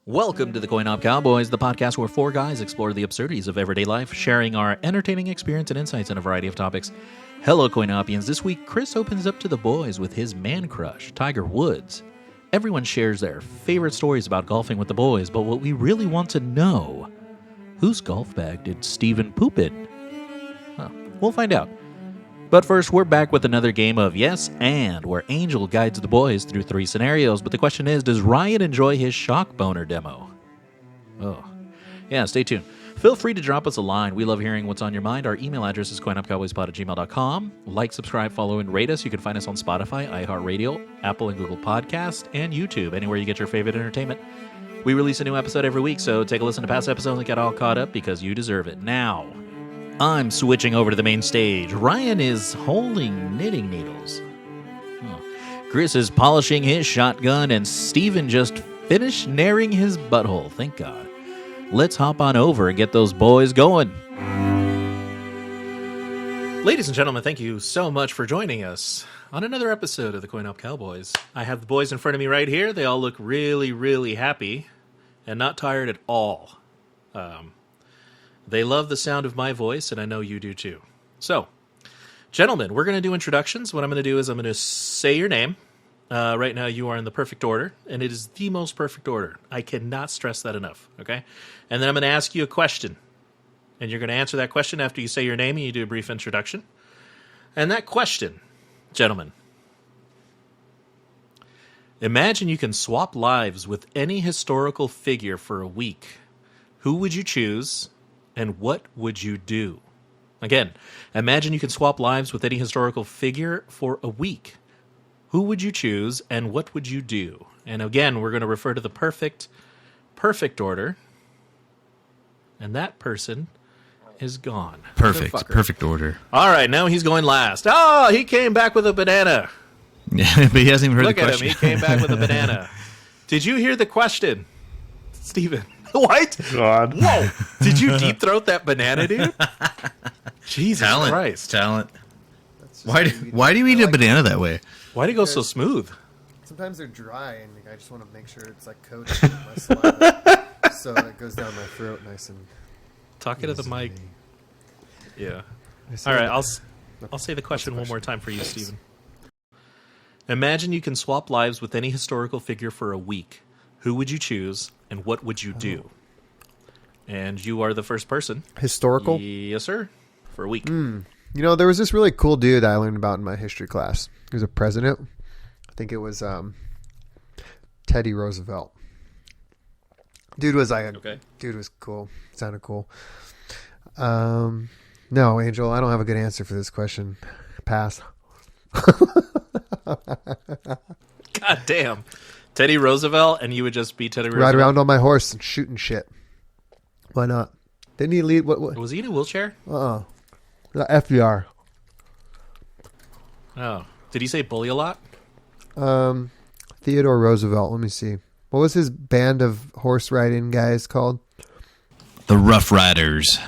Welcome to the CoinOp Cowboys, the podcast where four guys explore the absurdities of everyday life, sharing our entertaining experience and insights on a variety of topics. Hello, CoinOp-ians. This week, Chris opens up to the boys with his man crush, Tiger Woods. Everyone shares their favorite stories about golfing with the boys, but what we really want to know, whose golf bag did Steven poop in? Well, we'll find out. But first, we're back with another game of Yes and, where Angel guides the boys through three scenarios. But the question is, does Ryan enjoy his shock boner demo? Oh, yeah, stay tuned. Feel free to drop us a line. We love hearing what's on your mind. Our email address is coinopcowboyspod@gmail.com. Like, subscribe, follow, and rate us. You can find us on Spotify, iHeartRadio, Apple and Google Podcast, and YouTube, anywhere you get your favorite entertainment. We release a new episode every week, so take a listen to past episodes and get all caught up because you deserve it. Now, I'm switching over to the main stage. Ryan is holding knitting needles. Chris is polishing his shotgun, and Steven just finished naring his butthole. Thank God. Let's hop on over and get those boys going. Ladies and gentlemen, thank you so much for joining us on another episode of the CoinOp Cowboys. I have the boys in front of me right here. They all look really, really happy and not tired at all. They love the sound of my voice, and I know you do too. So, gentlemen, we're going to do introductions. What I'm going to do is I'm going to say your name. Right now you are in the perfect order, and it is the most perfect order. I cannot stress that enough, okay? And then I'm going to ask you a question, and you're going to answer that question after you say your name and you do a brief introduction. And that question, gentlemen, imagine you can swap lives with any historical figure for a week. Who would you choose? And what would you do? Again, imagine you can swap lives with any historical figure for a week. Who would you choose, and what would you do? And again, we're going to refer to the perfect order. And that person is gone. Perfect order. All right, now he's going last. Oh, he came back with a banana. Yeah, but he hasn't even heard the question. Look at him, he came back with a banana. Did you hear the question, Steven? What? God. Whoa. Did you deep throat that banana, dude? Jesus Talent. Christ. Talent. Why do you eat a banana that way? Why'd it go so smooth? Sometimes they're dry, and I just want to make sure it's like coated in my saliva, so it goes down my throat nice and. Talk into the mic. Yeah. All right, I'll say the question one more time for you, Steven. Imagine you can swap lives with any historical figure for a week. Who would you choose, and what would you do? And you are the first person. Historical? Yes, sir. For a week. You know, there was this really cool dude I learned about in my history class. He was a president. I think it was Teddy Roosevelt. Dude was Dude was cool. Sounded cool. No, Angel, I don't have a good answer for this question. Pass. God damn. Teddy Roosevelt, and you would just be Teddy Roosevelt? Ride around on my horse and shooting shit. Why not? Didn't he lead? What? Was he in a wheelchair? FDR. Oh. Did he say bully a lot? Theodore Roosevelt. Let me see. What was his band of horse riding guys called? The Rough Riders.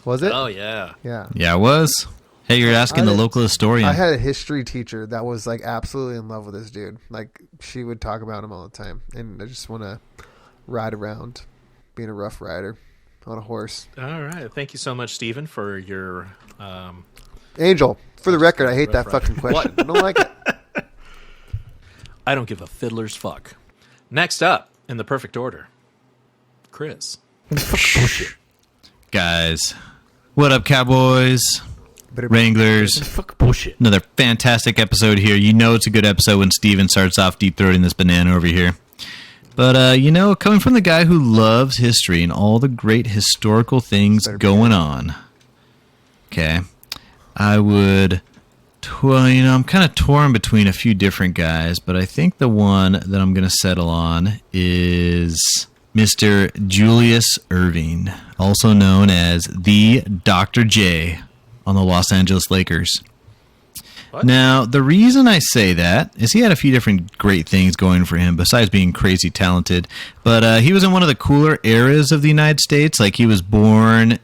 Was it? Oh, yeah. Yeah. Yeah, it was. Hey, you're asking the local historian. I had a history teacher that was like absolutely in love with this dude. Like she would talk about him all the time. And I just want to ride around being a rough rider on a horse. All right. Thank you so much, Steven, for your... Angel, for the record, I hate that fucking question. I don't like it. I don't give a fiddler's fuck. Next up, in the perfect order, Chris. Guys, what up, Cowboys? Wranglers. Fuck bullshit. Another fantastic episode here. You know it's a good episode when Steven starts off deep-throating this banana over here. But, coming from the guy who loves history and all the great historical things going on, okay, I would... I'm kind of torn between a few different guys, but I think the one that I'm going to settle on is Mr. Julius Erving, also known as the Dr. J on the Los Angeles Lakers. What? Now, the reason I say that is he had a few different great things going for him besides being crazy talented, but he was in one of the cooler eras of the United States. Like he was born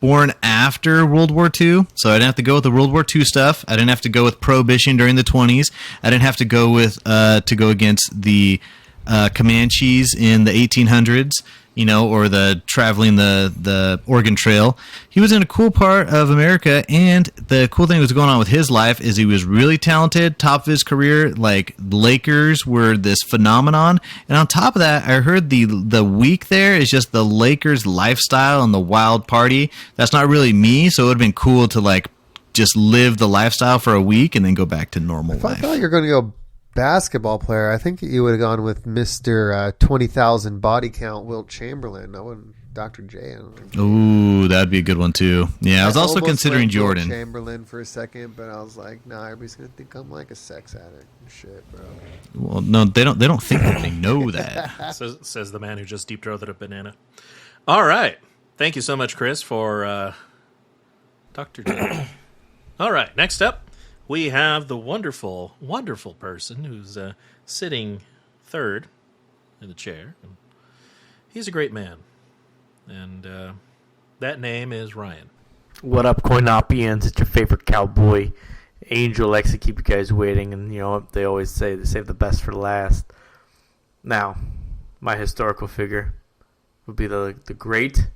born after World War II, so I didn't have to go with the World War II stuff. I didn't have to go with Prohibition during the 20s. I didn't have to go with to go against the Comanches in the 1800s, or the traveling the Oregon Trail. He was in a cool part of America, and the cool thing that was going on with his life is he was really talented, top of his career. Like, Lakers were this phenomenon, and on top of that, I heard the week there is just the Lakers lifestyle and the wild party. That's not really me, so it would have been cool to like just live the lifestyle for a week and then go back to normal life. I thought you were going to go basketball player. I think you would have gone with Mr. 20,000 body count Wilt Chamberlain. I wouldn't Dr. J. I don't think. Ooh, that'd be a good one too. Yeah, I was also considering went Jordan. Wilt Chamberlain for a second, but I was like, nah, everybody's gonna think I'm like a sex addict and shit, bro. Well, no, they don't think that. They know that. Says the man who just deep throated a banana. All right, thank you so much, Chris, for Dr. J. All right, next up. We have the wonderful, wonderful person who's sitting third in the chair. He's a great man. And that name is Ryan. What up, CoinOp-ians? It's your favorite cowboy. Angel likes to keep you guys waiting, and they always say they save the best for last. Now, my historical figure would be the great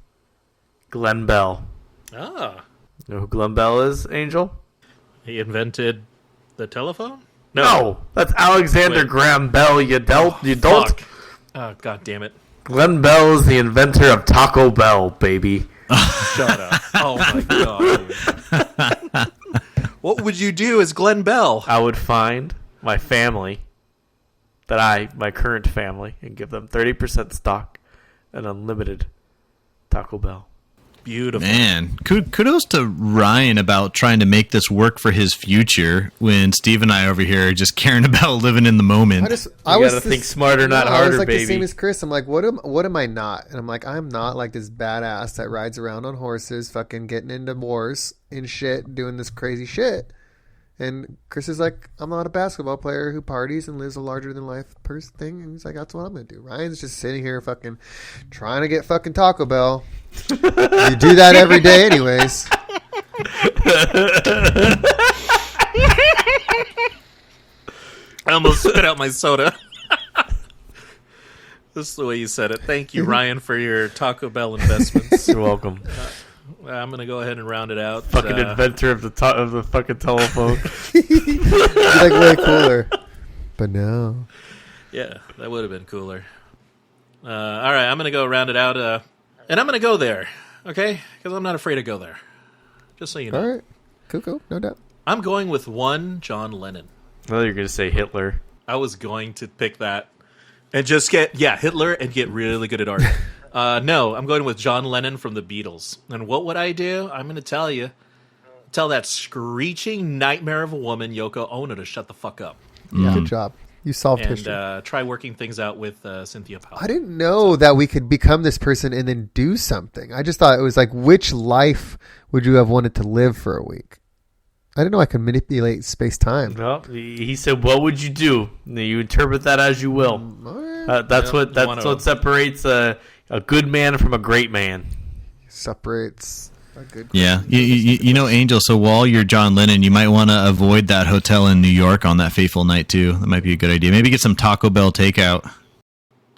Glenn Bell. Ah. You know who Glenn Bell is, Angel? He invented the telephone? No, that's Alexander Graham Bell. You don't. Fuck. Oh, God damn it. Glenn Bell is the inventor of Taco Bell, baby. Shut up. Oh, my God. What would you do as Glenn Bell? I would find my family, my current family, and give them 30% stock and unlimited Taco Bell. Beautiful. Man, kudos to Ryan about trying to make this work for his future when Steve and I over here are just caring about living in the moment. I gotta think smarter, not harder, I was like baby. the same as Chris. I'm like, what am I not? And I'm like, I'm not like this badass that rides around on horses, fucking getting into wars and shit, doing this crazy shit. And Chris is like, I'm not a basketball player who parties and lives a larger than life person thing. And he's like, that's what I'm gonna do. Ryan's just sitting here fucking trying to get fucking Taco Bell. You do that every day anyways. I almost spit out my soda. This is the way you said it. Thank you, Ryan, for your Taco Bell investments. You're welcome. I'm going to go ahead and round it out. Fucking inventor of the fucking telephone. You're like way cooler. But no. Yeah, that would have been cooler. All right, I'm going to go round it out. And I'm going to go there, okay? Because I'm not afraid to go there. Just so you know. All right. Cool. No doubt. I'm going with one John Lennon. I thought you were going to say Hitler. I was going to pick that. And just get, Hitler and get really good at art. No, I'm going with John Lennon from the Beatles. And what would I do? I'm going to tell you. Tell that screeching nightmare of a woman, Yoko Ono, to shut the fuck up. Yeah. Good job. You solved history. And try working things out with Cynthia Powell. I didn't know that we could become this person and then do something. I just thought it was like, which life would you have wanted to live for a week? I didn't know I could manipulate space-time. No, he said, "What would you do?" You interpret that as you will. Right. That's what separates a good man from a great man. Separates a good. Yeah, you know, Angel. So while you're John Lennon, you might want to avoid that hotel in New York on that fateful night too. That might be a good idea. Maybe get some Taco Bell takeout.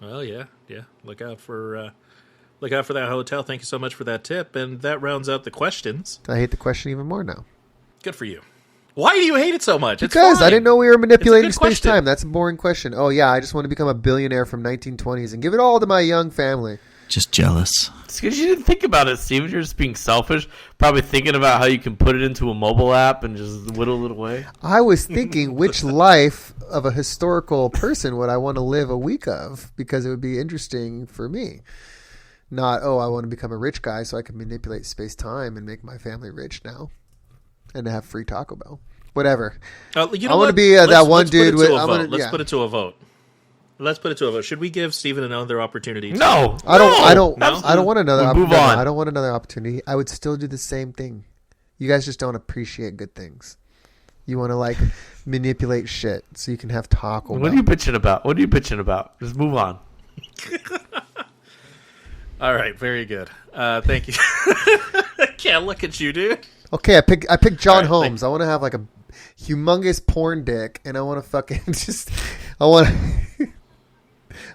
Well, yeah. Look out for that hotel. Thank you so much for that tip, and that rounds out the questions. I hate the question even more now. Good for you. Why do you hate it so much? Because I didn't know we were manipulating space-time. space-time. That's a boring question. Oh, yeah, I just want to become a billionaire from 1920s and give it all to my young family. Just jealous. It's because you didn't think about it, Steve. You're just being selfish. Probably thinking about how you can put it into a mobile app and just whittle it away. I was thinking which life of a historical person would I want to live a week of, because it would be interesting for me. Not, I want to become a rich guy so I can manipulate space-time and make my family rich now. And to have free Taco Bell. Whatever. I want to be that one dude with... Let's put it to a vote. Let's put it to a vote. Should we give Steven another opportunity? No. I don't want another opportunity. Move on. I don't want another opportunity. I would still do the same thing. You guys just don't appreciate good things. You want to manipulate shit so you can have Taco Bell. What are you bitching about? Just move on. All right. Very good. Thank you. I can't look at you, dude. Okay, I picked John Holmes. I want to have a humongous porn dick, and I want to fucking I want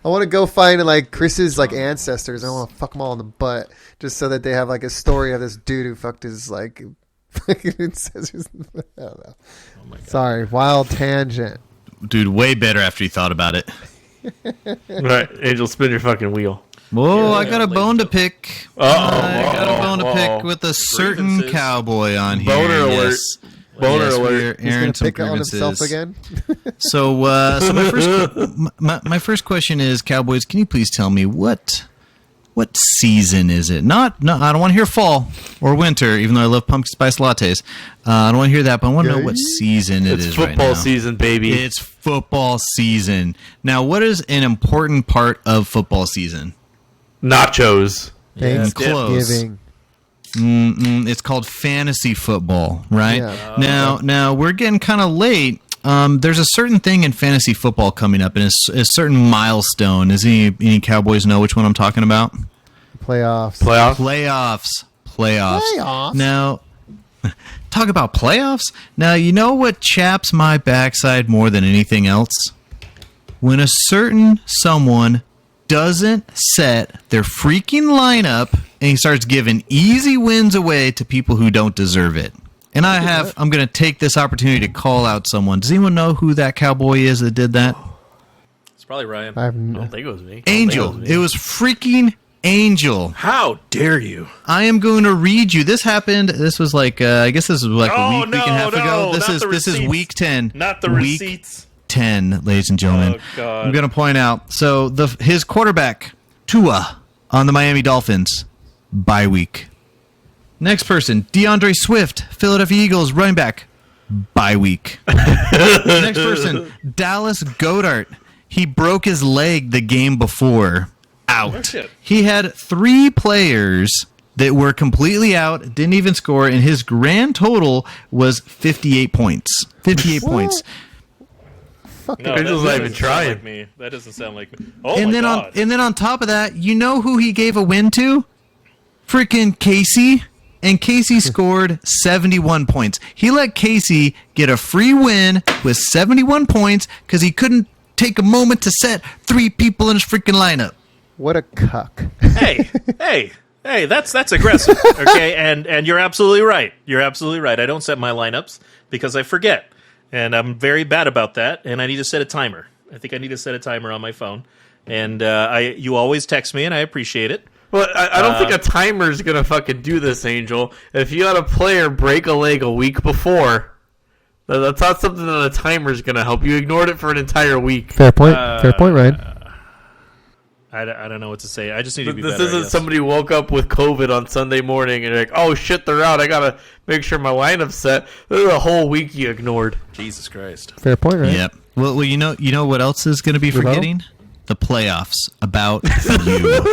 want to go find like Chris's like ancestors. I want to fuck them all in the butt, just so that they have like a story of this dude who fucked his like fucking ancestors. I don't know. Oh my God. Sorry, wild tangent. Dude, way better after you thought about it. Right, Angel, spin your fucking wheel. Whoa, I got a bone to pick. I got a bone to pick with a certain cowboy on here. Boner alert. Yes. Boner Yes, alert. He's airing gonna some pick on himself grievances. again. So my first question is, Cowboys, can you please tell me what season is it? No, I don't want to hear fall or winter, even though I love pumpkin spice lattes. I don't want to hear that, but I want to know what season it is right now. It's football season, baby. It's football season. Now, what is an important part of football season? Nachos. Thanksgiving. It's called fantasy football, right? Yeah. Now we're getting kind of late. There's a certain thing in fantasy football coming up, and it's a certain milestone. Does any Cowboys know which one I'm talking about? Playoffs. Playoffs. Now, talk about playoffs. Now, you know what chaps my backside more than anything else? When a certain someone doesn't set their freaking lineup and he starts giving easy wins away to people who don't deserve it. And I'm going to take this opportunity to call out someone. Does anyone know who that cowboy is that did that? It's probably Ryan. I don't think it was me. Angel. It was freaking Angel. How dare you? I am going to read you. This happened. This was like, I guess this was like a week and a half ago. This is week 10. Not the week receipts. 10, ladies and gentlemen. Oh, God. I'm going to point out. So his quarterback, Tua, on the Miami Dolphins, bye week. Next person, DeAndre Swift, Philadelphia Eagles, running back, bye week. Next person, Dallas Goedert. He broke his leg the game before. Out. He had 3 players that were completely out, didn't even score, and his grand total was 58 points. 58 points. No, Angel's not even trying. Like me. That doesn't sound like me. Oh and my then God. and then on top of that, you know who he gave a win to? Freaking Casey. And Casey scored 71 points. He let Casey get a free win with 71 points because he couldn't take a moment to set 3 people in his freaking lineup. What a cuck. Hey, that's aggressive. Okay, and you're absolutely right. You're absolutely right. I don't set my lineups because I forget. And I'm very bad about that, and I need to set a timer. I think I need to set a timer on my phone. And you always text me, and I appreciate it. Well, I don't think a timer's going to fucking do this, Angel. If you had a player break a leg a week before, that's not something that a timer's going to help. You ignored it for an entire week. Fair point. Fair point, Ryan. I don't know what to say. I just need to be This better. isn't somebody woke up with COVID on Sunday morning and like, oh shit, they're out. I got to make sure my lineup's set. This is a whole week you ignored. Jesus Christ. Fair point, Ryan. Yep. Well, you know what else is going to be Rebuttal? forgetting? The playoffs about you.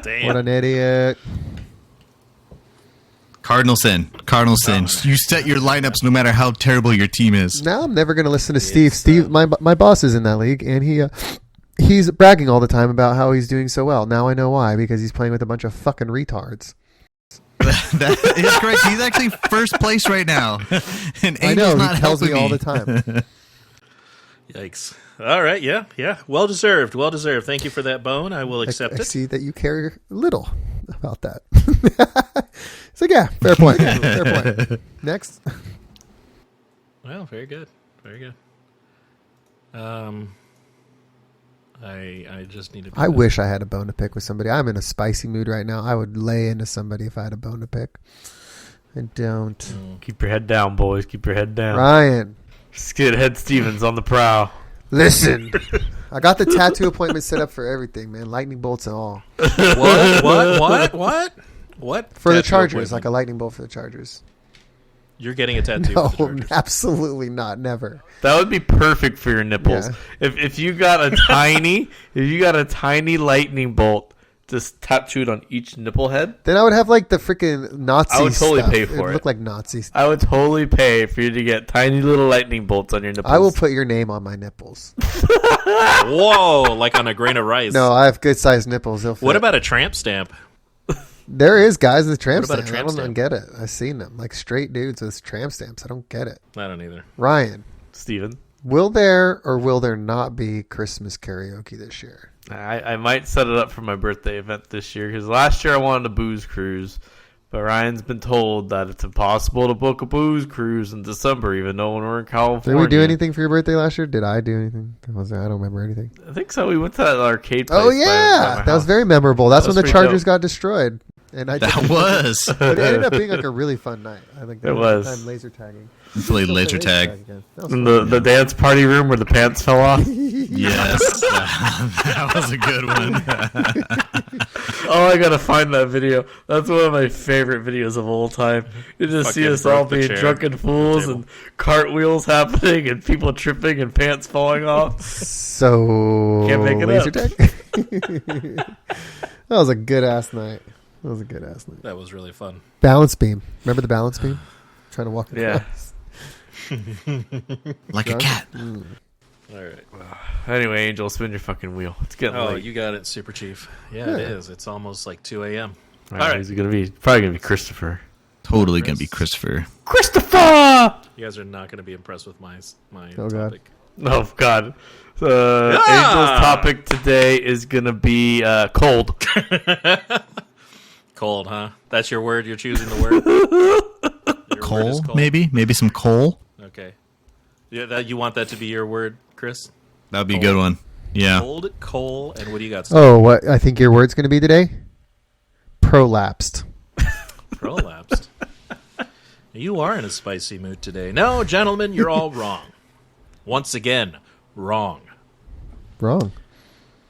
Damn. What an idiot. Cardinal sin. You set your lineups no matter how terrible your team is. Now I'm never going to listen to Steve. Steve, my boss is in that league, and he's bragging all the time about how he's doing so well. Now I know why, because he's playing with a bunch of fucking retards. That is correct. He's actually first place right now. And I know, Angel's not he tells me helping all the time. Yikes. All right, yeah. Well deserved. Thank you for that bone. I will accept I it. see that you care little about that. It's like, yeah, fair point. Fair point. Next. Well, very good. I just need to be I wish I had a bone to pick with somebody. I'm in a spicy mood right now. I would lay into somebody if I had a bone to pick. I don't. Keep your head down, boys. Keep your head down. Ryan, Skidhead Stevens on the prowl. listen. I got the tattoo appointment set up for everything, man. Lightning bolts and all. What? For the Tattoo Chargers, appointment? like a lightning bolt for the Chargers. You're getting a tattoo No, for the Chargers. absolutely not. Never. That would be perfect for your nipples. Yeah. If you got a tiny lightning bolt just tattooed on each nipple head, Then I would have like the freaking Nazi I would totally stuff. pay for It'd it. look like Nazis. I would totally pay for you to get tiny little lightning bolts on your nipples. I will put your name on my nipples. Whoa, like on a grain of rice. No, I have good sized nipples. They'll fit. What about a tramp stamp? There is guys with tramp What about a stamps. tramp I don't stamp? get it. I've seen them. Like straight dudes with tramp stamps. I don't get it. I don't either. Ryan, Steven. Will there or will there not be Christmas karaoke this year? I might set it up for my birthday event this year because last year I wanted a booze cruise, but Ryan's been told that it's impossible to book a booze cruise in December, even though when we're in California. Did we do anything for your birthday last year? Did I do anything? I don't remember anything. I think so. We went to that arcade place. Oh yeah, that was very memorable. That's when the Chargers got destroyed. And That was. But it ended up being like a really fun night. I think It was. time laser tagging. Played laser tag. again. The dance party room where the pants fell off. Yes, that was a good one. Oh, I gotta find that video. That's one of my favorite videos of all time. You just see us all being drunken fools and cartwheels happening and people tripping and pants falling off. So Can't make it laser up. tag. That was a good ass night. That was really fun. Balance beam. Remember the balance beam? Trying to walk across. Like a cat. All right. Anyway, Angel, spin your fucking wheel. It's getting Oh, late. you got it, Super Chief. Yeah, it is. It's almost like 2 a.m. All right. Who's it gonna be? Probably gonna be Christopher. Totally gonna be Christopher. Christopher! You guys are not going to be impressed with my Oh, God. topic. Oh God. Angel's topic today is gonna be cold. Cold, huh? That's your word? You're choosing the word? Your word Coal, is cold? maybe some coal. Okay. Yeah, you want that to be your word, Chris? That would be a good one. Yeah. Cold, coal, and what do you got? Steve? Oh, what I think your word's going to be today? Prolapsed. Prolapsed. You are in a spicy mood today. No, gentlemen, you're all wrong. Once again, wrong. Wrong.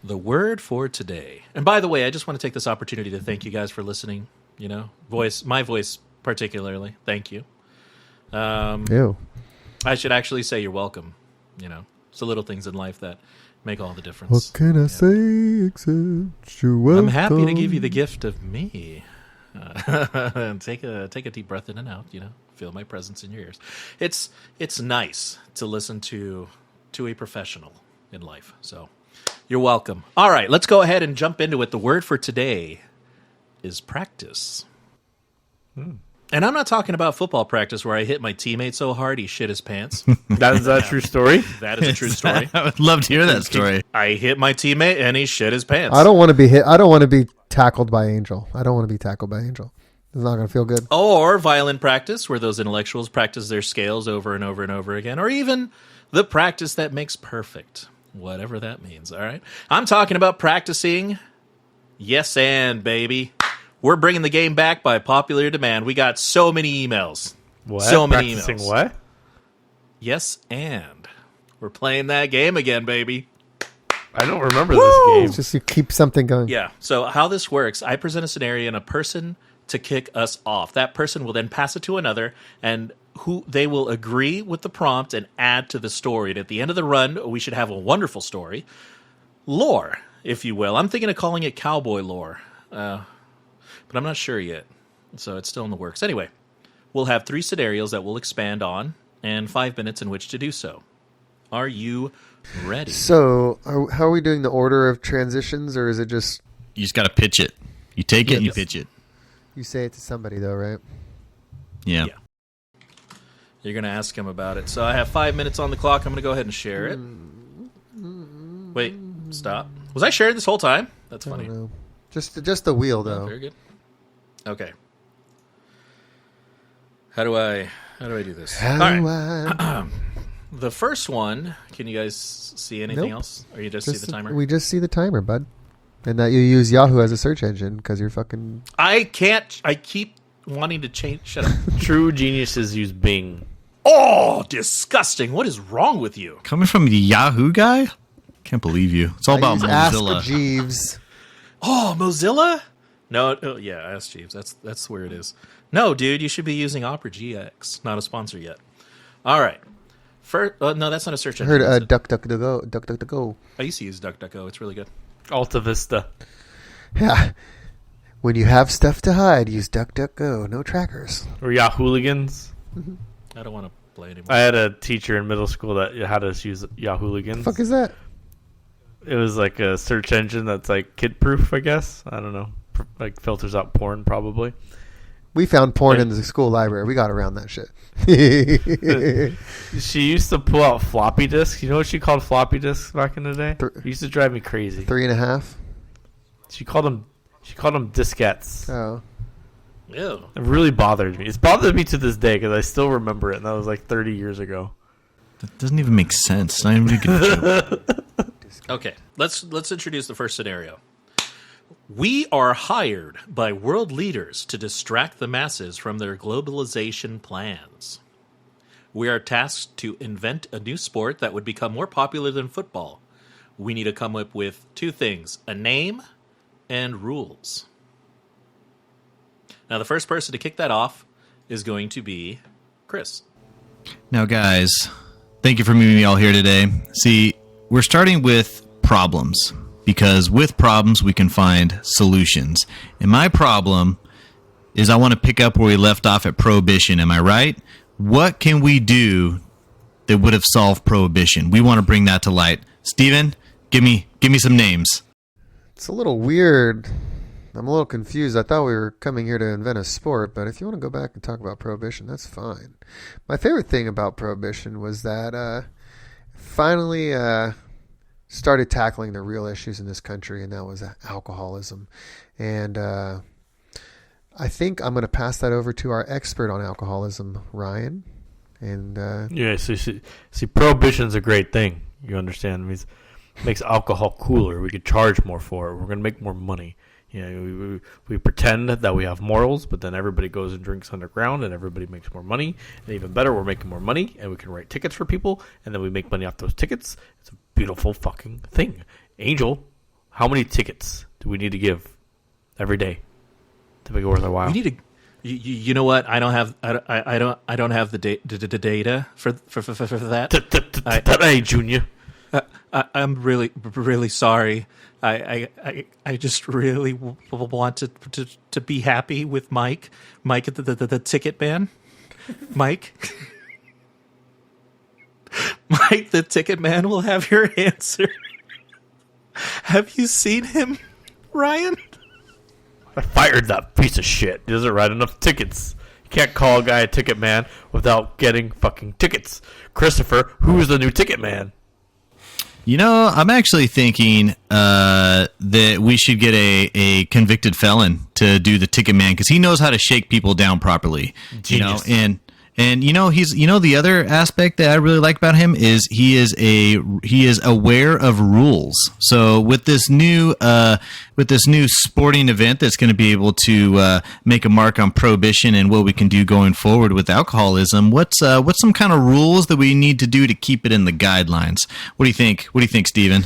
The word for today. And by the way, I just want to take this opportunity to thank you guys for listening. You know, my voice particularly. Thank you. Ew. I should actually say you're welcome. You know, it's the little things in life that make all the difference. What can I say except you're welcome? I'm happy to give you the gift of me. Take a deep breath in and out. You know, feel my presence in your ears. It's nice to listen to a professional in life. So you're welcome. All right, let's go ahead and jump into it. The word for today is practice. And I'm not talking about football practice where I hit my teammate so hard he shit his pants. Is that a true story? That is a true story. I would love to hear that story. I hit my teammate and he shit his pants. I don't want to be hit. I don't want to be tackled by Angel. I don't want to be tackled by Angel. It's not going to feel good. Or violin practice, where those intellectuals practice their scales over and over and over again. Or even the practice that makes perfect, whatever that means, all right? I'm talking about practicing yes and, baby. We're bringing the game back by popular demand. We got so many emails. What? So many Practicing emails. what? Yes and. We're playing that game again, baby. I don't remember this game. It's just you keep something going. Yeah. So how this works, I present a scenario and a person to kick us off. That person will then pass it to another, and they will agree with the prompt and add to the story. And at the end of the run, we should have a wonderful story. Lore, if you will. I'm thinking of calling it cowboy lore. But I'm not sure yet. So it's still in the works. Anyway, we'll have 3 scenarios that we'll expand on and 5 minutes in which to do so. Are you ready? So, how are we doing the order of transitions, or is it just You just got to pitch it. You take it and you pitch it. you say it to somebody, though, right? Yeah. You're going to ask him about it. So I have 5 minutes on the clock. I'm going to go ahead and share it. Wait, stop. Was I sharing this whole time? That's I funny. don't know. Just the wheel, Oh, though. very good. Okay. How do I do this? How All do right. I? The first one, can you guys see anything Nope. else? Or you just see the timer? We just see the timer, bud. And that you use Yahoo as a search engine because you're fucking... I can't. I keep wanting to change. Shut up. True geniuses use Bing. Oh, disgusting. What is wrong with you? Coming from the Yahoo guy? Can't believe you. It's all I about use Ask Mozilla. Jeeves. Oh, Mozilla? No, yeah, Ask Jeeves. That's where it is. No, dude, you should be using Opera GX. Not a sponsor yet. All right. No, that's not a search I engine. heard is it? DuckDuckGo. I used to use DuckDuckGo. It's really good. Alta Vista. Yeah. When you have stuff to hide, use DuckDuckGo. No trackers. Or Yahooligans. I don't want to play anymore. I had a teacher in middle school that had us use Yahooligans. Fuck is that? It was like a search engine that's like kid proof, I guess. I don't know. Like filters out porn probably. We found porn in the school library. We got around that shit. She used to pull out floppy disks. You know what she called floppy disks back in the day? It used to drive me crazy. 3.5. She called them diskettes. Oh. Ew. It really bothered me. It's bothered me to this day because I still remember it, and that was like 30 years ago. That doesn't even make sense. It's not even a good joke. Okay, let's introduce the first scenario. We are hired by world leaders to distract the masses from their globalization plans. We are tasked to invent a new sport that would become more popular than football. We need to come up with two things: a name and rules. Now, the first person to kick that off is going to be Chris. Now, guys, thank you for meeting me all here today. See, we're starting with problems, because with problems we can find solutions. And my problem is I want to pick up where we left off at Prohibition. Am I right? What can we do that would have solved Prohibition? We want to bring that to light. Steven, give me some names. It's a little weird. I'm a little confused. I thought we were coming here to invent a sport, but if you want to go back and talk about Prohibition, that's fine. My favorite thing about Prohibition was that finally started tackling the real issues in this country, and that was alcoholism. And I think I'm going to pass that over to our expert on alcoholism, Ryan. And Yeah, see, Prohibition's a great thing. You understand? It makes alcohol cooler. We could charge more for it. We're going to make more money. You know, we pretend that we have morals, but then everybody goes and drinks underground, and everybody makes more money. And even better, we're making more money, and we can write tickets for people, and then we make money off those tickets. It's a beautiful fucking thing. Angel, how many tickets do we need to give every day to make it worth our while? We need to. You know what? I don't have. I don't have the data for that. Hey, Junior. I'm really sorry. I just really want to be happy with Mike. Mike, the ticket man. Mike. Mike, the ticket man will have your answer. Have you seen him, Ryan? I fired that piece of shit. He doesn't write enough tickets. You can't call a guy a ticket man without getting fucking tickets. Christopher, who is the new ticket man? You know, I'm actually thinking that we should get a convicted felon to do the ticket man, because he knows how to shake people down properly. Genius. You know, and the other aspect that I really like about him is he is aware of rules. So with this new sporting event that's going to be able to make a mark on Prohibition and what we can do going forward with alcoholism, what's some kind of rules that we need to do to keep it in the guidelines? What do you think? What do you think, Steven?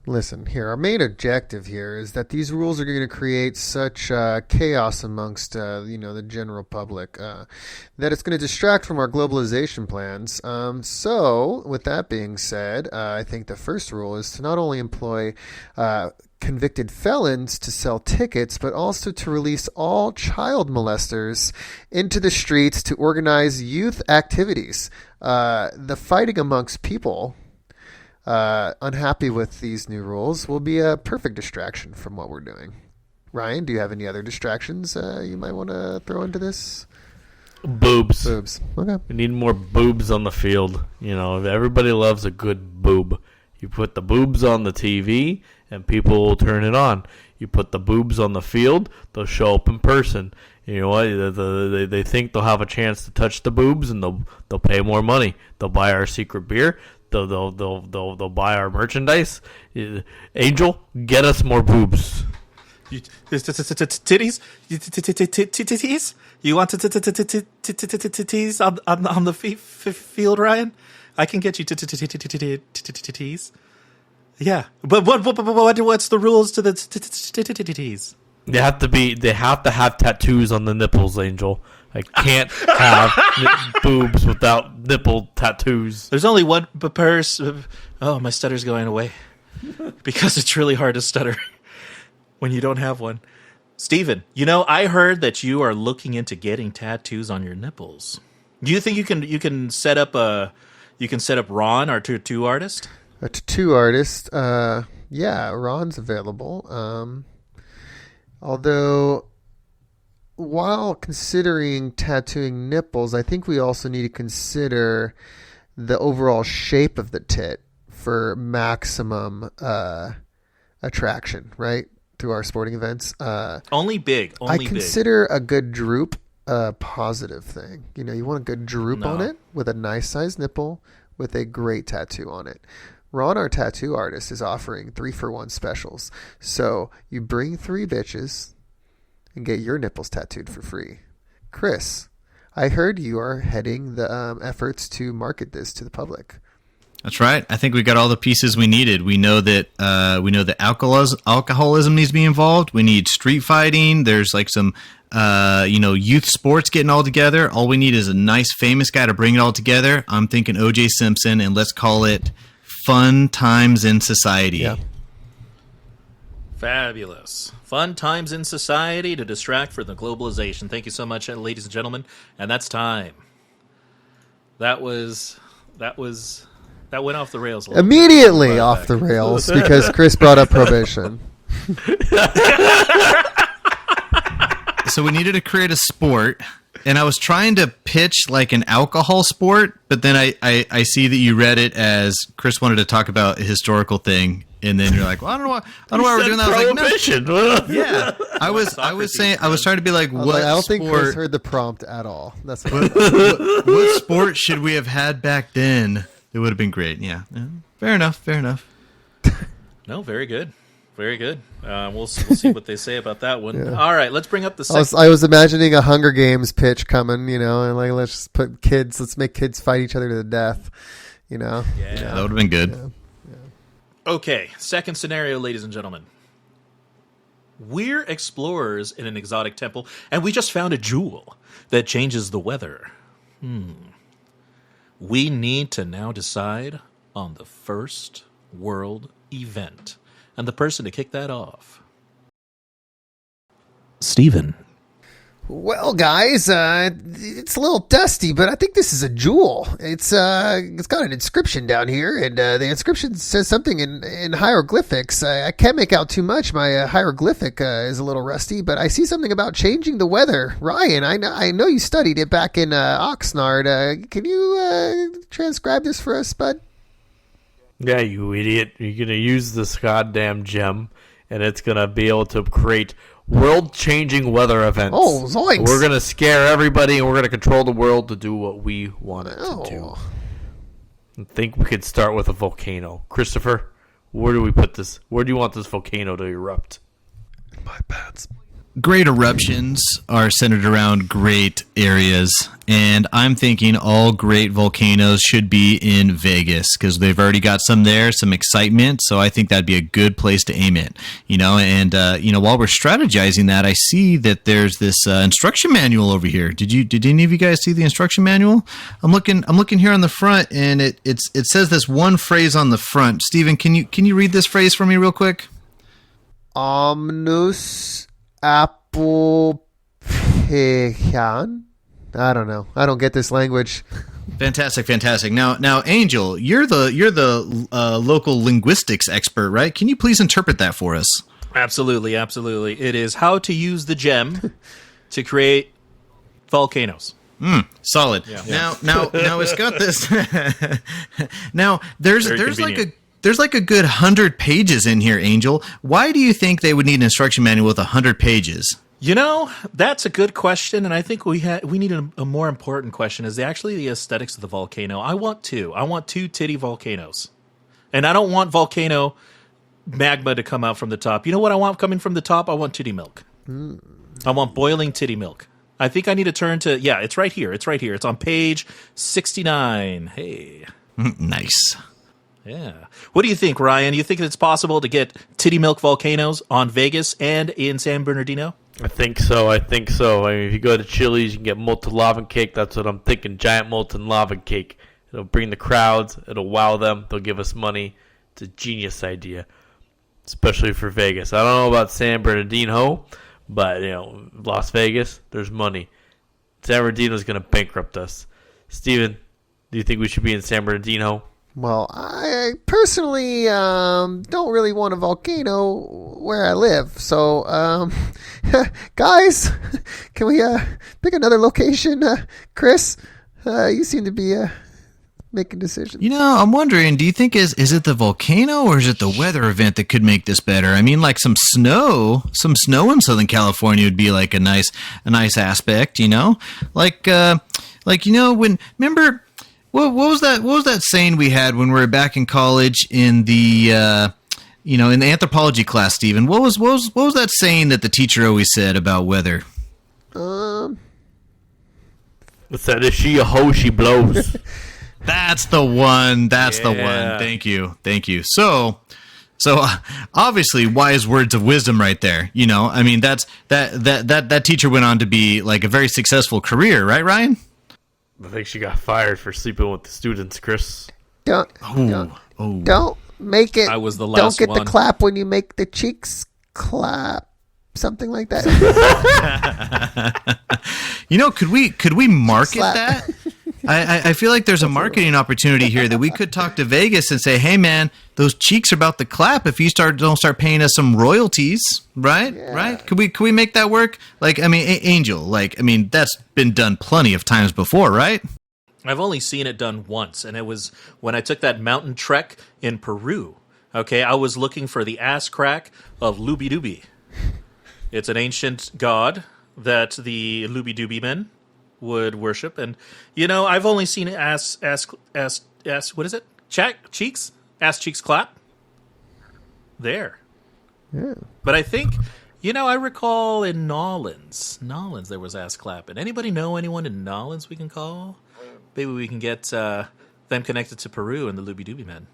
Listen, here, our main objective here is that these rules are going to create such chaos amongst, the general public that it's going to distract from our globalization plans. So, with that being said, I think the first rule is to not only employ convicted felons to sell tickets, but also to release all child molesters into the streets to organize youth activities. The fighting amongst people unhappy with these new rules will be a perfect distraction from what we're doing. Ryan, do you have any other distractions you might want to throw into this? Boobs. Okay. We need more boobs on the field. You know, everybody loves a good boob. You put the boobs on the TV, and people will turn it on. You put the boobs on the field, they'll show up in person. You know what? They think they'll have a chance to touch the boobs, and they'll pay more money. They'll buy our secret beer. They'll buy our merchandise. Angel, get us more boobs. Titties? Titties? You want titties on the field, Ryan? I can get you titties. Yeah, but what's the rules to the titties? They have to have tattoos on the nipples, Angel. I can't have boobs without nipple tattoos. There's only one purse. Oh, my stutter's going away. Because it's really hard to stutter when you don't have one. Steven, I heard that you are looking into getting tattoos on your nipples. Do you think you can set up Ron, our tattoo artist? A tattoo artist? Yeah, Ron's available. Although while considering tattooing nipples, I think we also need to consider the overall shape of the tit for maximum attraction, right? Through our sporting events. Only big. I consider a good droop a positive thing. You know, you want a good droop on it with a nice sized nipple with a great tattoo on it. Ron, our tattoo artist, is offering 3-for-1 specials. So you bring 3 bitches and get your nipples tattooed for free. Chris, I heard you are heading the efforts to market this to the public. That's right. I think we got all the pieces we needed. We know that alcoholism needs to be involved. We need street fighting. There's like some youth sports getting all together. All we need is a nice famous guy to bring it all together. I'm thinking O.J. Simpson, and let's call it Fun Times in Society. Yeah. Fabulous. Fun times in society to distract from the globalization. Thank you so much, ladies and gentlemen. And that's time. That went off the rails a little Immediately bit. off the rails because Chris brought up prohibition. So we needed to create a sport, and I was trying to pitch like an alcohol sport, but then I see that you read it as Chris wanted to talk about a historical thing, and then you're like, well, I don't know why we're doing that. I was Prohibition. like, no. Yeah, I was saying, I was trying to be like, what I don't sport? think Chris heard the prompt at all. That's what sport should we have had back then? It would have been great. Yeah. Fair enough. No, very good. Very good. We'll see what they say about that one. Yeah. All right, let's bring up the second. I was imagining a Hunger Games pitch coming, you know, and like let's make kids fight each other to the death, you know. Yeah. That would have been good. Yeah. Okay, second scenario, ladies and gentlemen. We're explorers in an exotic temple, and we just found a jewel that changes the weather. We need to now decide on the first world event. And the person to kick that off. Steven. Well, guys, it's a little dusty, but I think this is a jewel. It's got an inscription down here, and the inscription says something in hieroglyphics. I can't make out too much. My hieroglyphic is a little rusty, but I see something about changing the weather. Ryan, I know you studied it back in Oxnard. Can you transcribe this for us, bud? Yeah, you idiot. You're going to use this goddamn gem, and it's going to be able to create world-changing weather events. Oh, zoinks. We're going to scare everybody, and we're going to control the world to do what we want it to do. I think we could start with a volcano. Christopher, where do we put this? Where do you want this volcano to erupt? My pants. Great eruptions are centered around great areas, and I'm thinking all great volcanoes should be in Vegas because they've already got some there, some excitement. So I think that'd be a good place to aim it, you know. And while we're strategizing that, I see that there's this instruction manual over here. Did any of you guys see the instruction manual? I'm looking here on the front, and it says this one phrase on the front. Steven, can you read this phrase for me real quick? Omnus Apple Pecan? I don't know. I don't get this language. Fantastic. Now, Angel, you're the local linguistics expert, right? Can you please interpret that for us? Absolutely. It is how to use the gem to create volcanoes. Solid. Yeah. Now it's got this. Now there's like a good 100 pages in here, Angel. Why do you think they would need an instruction manual with 100 pages? You know, that's a good question, and I think we need a more important question. Is actually the aesthetics of the volcano. I want two titty volcanoes. And I don't want volcano magma to come out from the top. You know what I want coming from the top? I want titty milk. I want boiling titty milk. I think I need to turn to, it's right here. It's on page 69. Hey. Nice. Yeah. What do you think, Ryan? Do you think it's possible to get titty milk volcanoes on Vegas and in San Bernardino? I think so. I mean, if you go to Chili's, you can get molten lava cake. That's what I'm thinking. Giant molten lava cake. It'll bring the crowds. It'll wow them. They'll give us money. It's a genius idea, especially for Vegas. I don't know about San Bernardino, but Las Vegas, there's money. San Bernardino's going to bankrupt us. Steven, do you think we should be in San Bernardino? Well, I personally don't really want a volcano where I live. So, guys, can we pick another location? Chris, you seem to be making decisions. I'm wondering, do you think is it the volcano or is it the weather event that could make this better? I mean, like some snow in Southern California would be like a nice aspect, like when remember what was that saying we had when we were back in college in the in the anthropology class, Stephen? What was that saying that the teacher always said about weather? What's that? Is she a hoe? She blows. That's the one. The one. Thank you. So obviously wise words of wisdom right there. I mean, that teacher went on to be like a very successful career, right, Ryan? I think she got fired for sleeping with the students, Chris. Don't make it. I was the last Don't get one. the clap when you make the cheeks clap. Something like that. Could we market Slap. that? I feel like there's a marketing opportunity here that we could talk to Vegas and say, hey man, those cheeks are about to clap if you don't start paying us some royalties, right? Yeah. Right? Could we make that work? Like, I mean, Angel, that's been done plenty of times before, right? I've only seen it done once, and it was when I took that mountain trek in Peru. Okay, I was looking for the ass crack of Lubi Dubi. It's an ancient god that the Lubi Dubi men would worship, and I've only seen ass. What is it? Cheeks? Ass cheeks clap. There. Yeah. But I think, I recall in Nolans there was ass clapping. Anybody know anyone in Nolans we can call? Maybe we can get them connected to Peru and the Lubi Dubi men.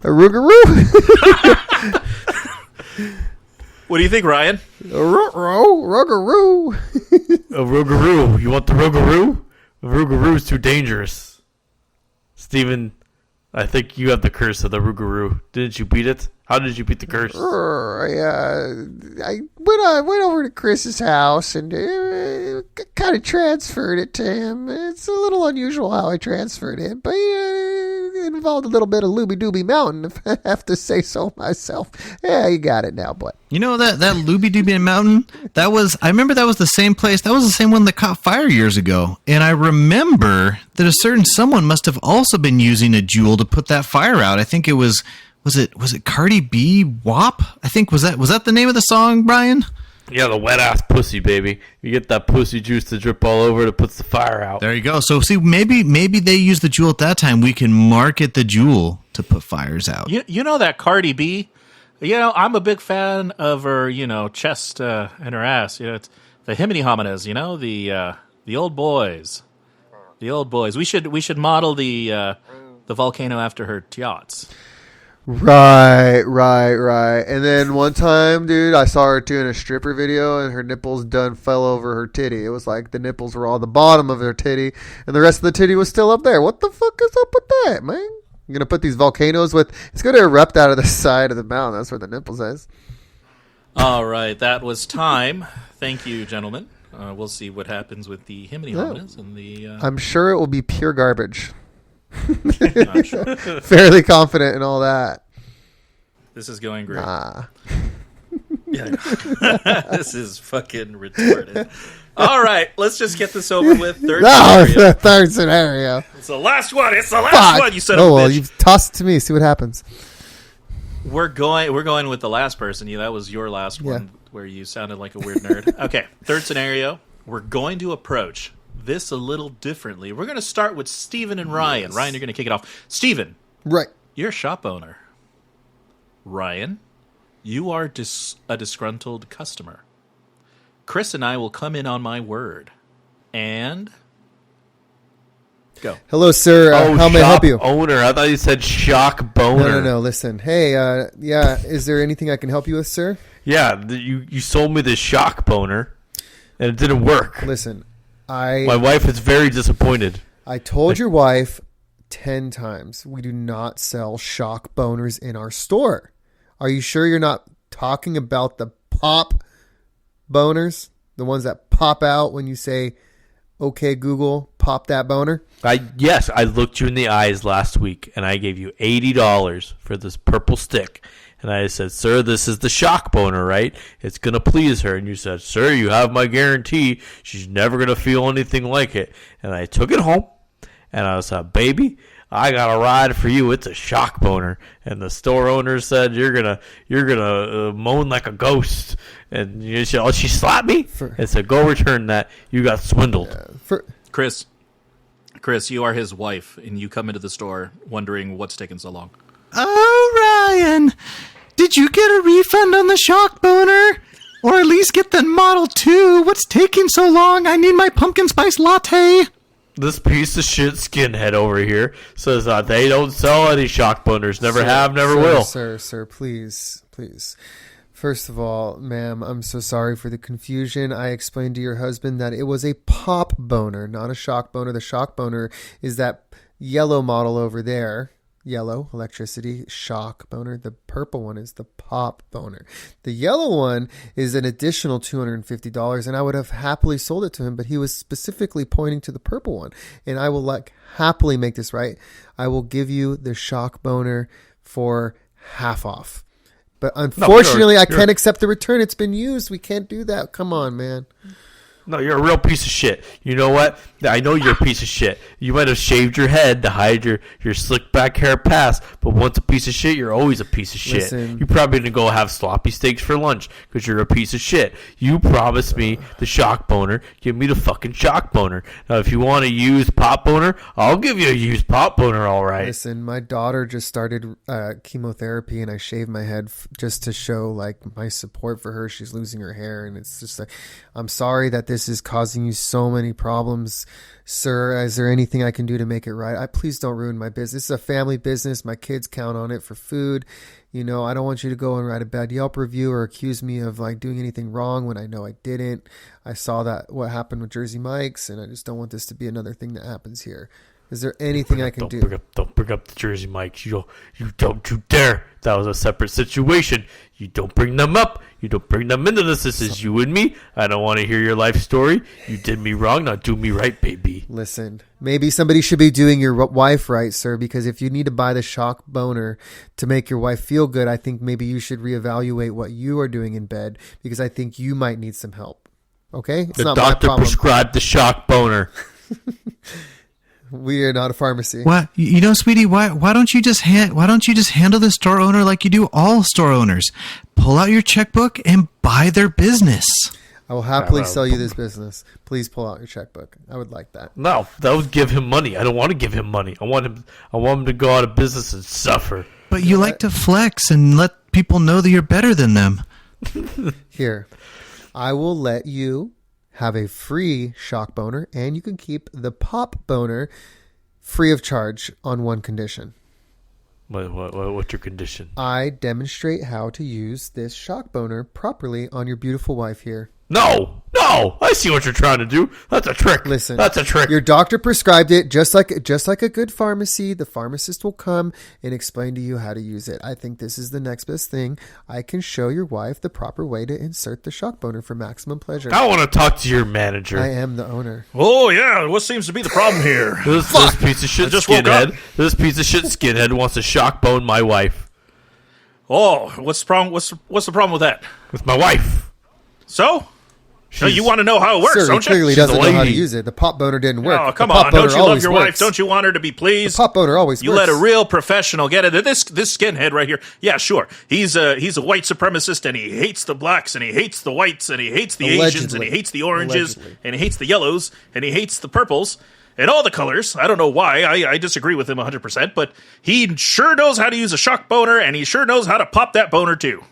A Rougarou. What do you think, Ryan? Rougarou. A Rougarou. You want the Rougarou? The Rougarou is too dangerous. Steven, I think you have the curse of the Rougarou. Didn't you beat it? How did you beat the curse? I went over to Chris's house and kind of transferred it to him. It's a little unusual how I transferred it, but it involved a little bit of Luby Dooby Mountain, if I have to say so myself. Yeah, you got it now, bud. That Luby Dooby Mountain, I remember that was the same place. That was the same one that caught fire years ago. And I remember that a certain someone must have also been using a jewel to put that fire out. I think it was it Cardi B WAP? I think was that the name of the song, Brian? Yeah, the wet ass pussy, baby. You get that pussy juice to drip all over, it puts the fire out. There you go. So see, maybe they used the jewel at that time. We can market the jewel to put fires out. You know that Cardi B? I'm a big fan of her, chest and her ass. It's the himini hominas, the old boys. The old boys. We should model the volcano after her yachts. Right. And then one time, dude, I saw her doing a stripper video and her nipples fell over her titty. It was like the nipples were all the bottom of her titty and the rest of the titty was still up there. What the fuck is up with that, man? You're going to put these volcanoes it's going to erupt out of the side of the mountain. That's where the nipples is. All right, that was time. Thank you, gentlemen. We'll see what happens with the himini hominas and the... I'm sure it will be pure garbage. I'm sure. Fairly confident in all that. This is going great. Nah. Yeah. This is fucking retarded. All right, let's just get this over with. Third scenario. Third scenario. It's the last one. It's the last one. You son of a bitch. You toss it to me. See what happens. We're going with the last person. That was your last one where you sounded like a weird nerd. Okay, third scenario. We're going to approach this a little differently. We're going to start with Steven and Ryan. Yes. Ryan, you're going to kick it off. Steven. Right. You're a shop owner. Ryan, you are a disgruntled customer. Chris and I will come in on my word. And go. Hello, sir. How may I help you? Owner. I thought you said shock boner. No. Listen. Hey, is there anything I can help you with, sir? Yeah, you sold me this shock boner, and it didn't work. Listen, my wife is very disappointed. I told your wife 10 times we do not sell shock boners in our store. Are you sure you're not talking about the pop boners? The ones that pop out when you say, okay, Google, pop that boner? Yes, I looked you in the eyes last week, and I gave you $80 for this purple stick. And I said, sir, this is the shock boner, right? It's going to please her. And you said, sir, you have my guarantee. She's never going to feel anything like it. And I took it home, and I said, baby, I got a ride for you. It's a shock boner. And the store owner said, you're gonna moan like a ghost. And you said, oh, she slapped me? And said, go return that. You got swindled. Chris, you are his wife, and you come into the store wondering what's taking so long. Oh, Ryan, did you get a refund on the shock boner? Or at least get the Model 2? What's taking so long? I need my pumpkin spice latte. This piece of shit skinhead over here says they don't sell any shock boners. Never have, never will. Sir, please. First of all, ma'am, I'm so sorry for the confusion. I explained to your husband that it was a pop boner, not a shock boner. The shock boner is that yellow model over there. Yellow, electricity, shock boner. The purple one is the pop boner. The yellow one is an additional $250, and I would have happily sold it to him, but he was specifically pointing to the purple one. And I will happily make this right. I will give you the shock boner for half off. But unfortunately, I can't accept the return. It's been used. We can't do that. Come on, man. No, you're a real piece of shit. You know what? I know you're a piece of shit. You might have shaved your head to hide your slick back hair past, but once a piece of shit, you're always a piece of shit. Listen. You probably didn't go have sloppy steaks for lunch because you're a piece of shit. You promised me the shock boner. Give me the fucking shock boner. Now, if you want a used pop boner, I'll give you a used pop boner, all right. Listen, my daughter just started chemotherapy, and I shaved my head just to show my support for her. She's losing her hair, and it's just I'm sorry that this is causing you so many problems, sir. Is there anything I can do to make it right? Please don't ruin my business. This is a family business. My kids count on it for food. I don't want you to go and write a bad Yelp review or accuse me of doing anything wrong when I know I didn't. I saw what happened with Jersey Mike's, and I just don't want this to be another thing that happens here. Is there anything I can do? Don't bring up the Jersey Mike's. You don't you dare. That was a separate situation. You don't bring them up. You don't bring them into this. This is you and me. I don't want to hear your life story. You did me wrong. Now do me right, baby. Listen, maybe somebody should be doing your wife right, sir, because if you need to buy the shock boner to make your wife feel good, I think maybe you should reevaluate what you are doing in bed, because I think you might need some help. Okay? It's the not my doctor problem. prescribed the shock boner. We are not a pharmacy. What? Sweetie, why don't you just handle the store owner like you do all store owners? Pull out your checkbook and buy their business. I will happily sell you this business. Please pull out your checkbook. I would like that. No, that would give him money. I don't want to give him money. I want him to go out of business and suffer. But you like to flex and let people know that you're better than them. Here, I will let you have a free shock boner, and you can keep the pop boner free of charge on one condition. What's your condition? I demonstrate how to use this shock boner properly on your beautiful wife here. No, I see what you're trying to do. That's a trick. Listen, that's a trick. Your doctor prescribed it, just like a good pharmacy. The pharmacist will come and explain to you how to use it. I think this is the next best thing. I can show your wife the proper way to insert the shock boner for maximum pleasure. I want to talk to your manager. I am the owner. Oh yeah, what seems to be the problem here? This piece of shit skinhead. This piece of shit skinhead wants to shock bone my wife. Oh, what's the problem? What's the problem with that? With my wife. So? No, you want to know how it works, Sir, don't he clearly you? doesn't know how to use it. The pop boner didn't work. Oh, come on. Don't you love your wife? Don't you want her to be pleased? The pop boner always you works. let a real professional get it. This skinhead right here. Yeah, sure. He's a white supremacist, and he hates the blacks, and he hates the whites, and he hates the Asians, and he hates the oranges, and he hates the yellows, and he hates the purples, and all the colors. I don't know why. I disagree with him 100%, but he sure knows how to use a shock boner, and he sure knows how to pop that boner too.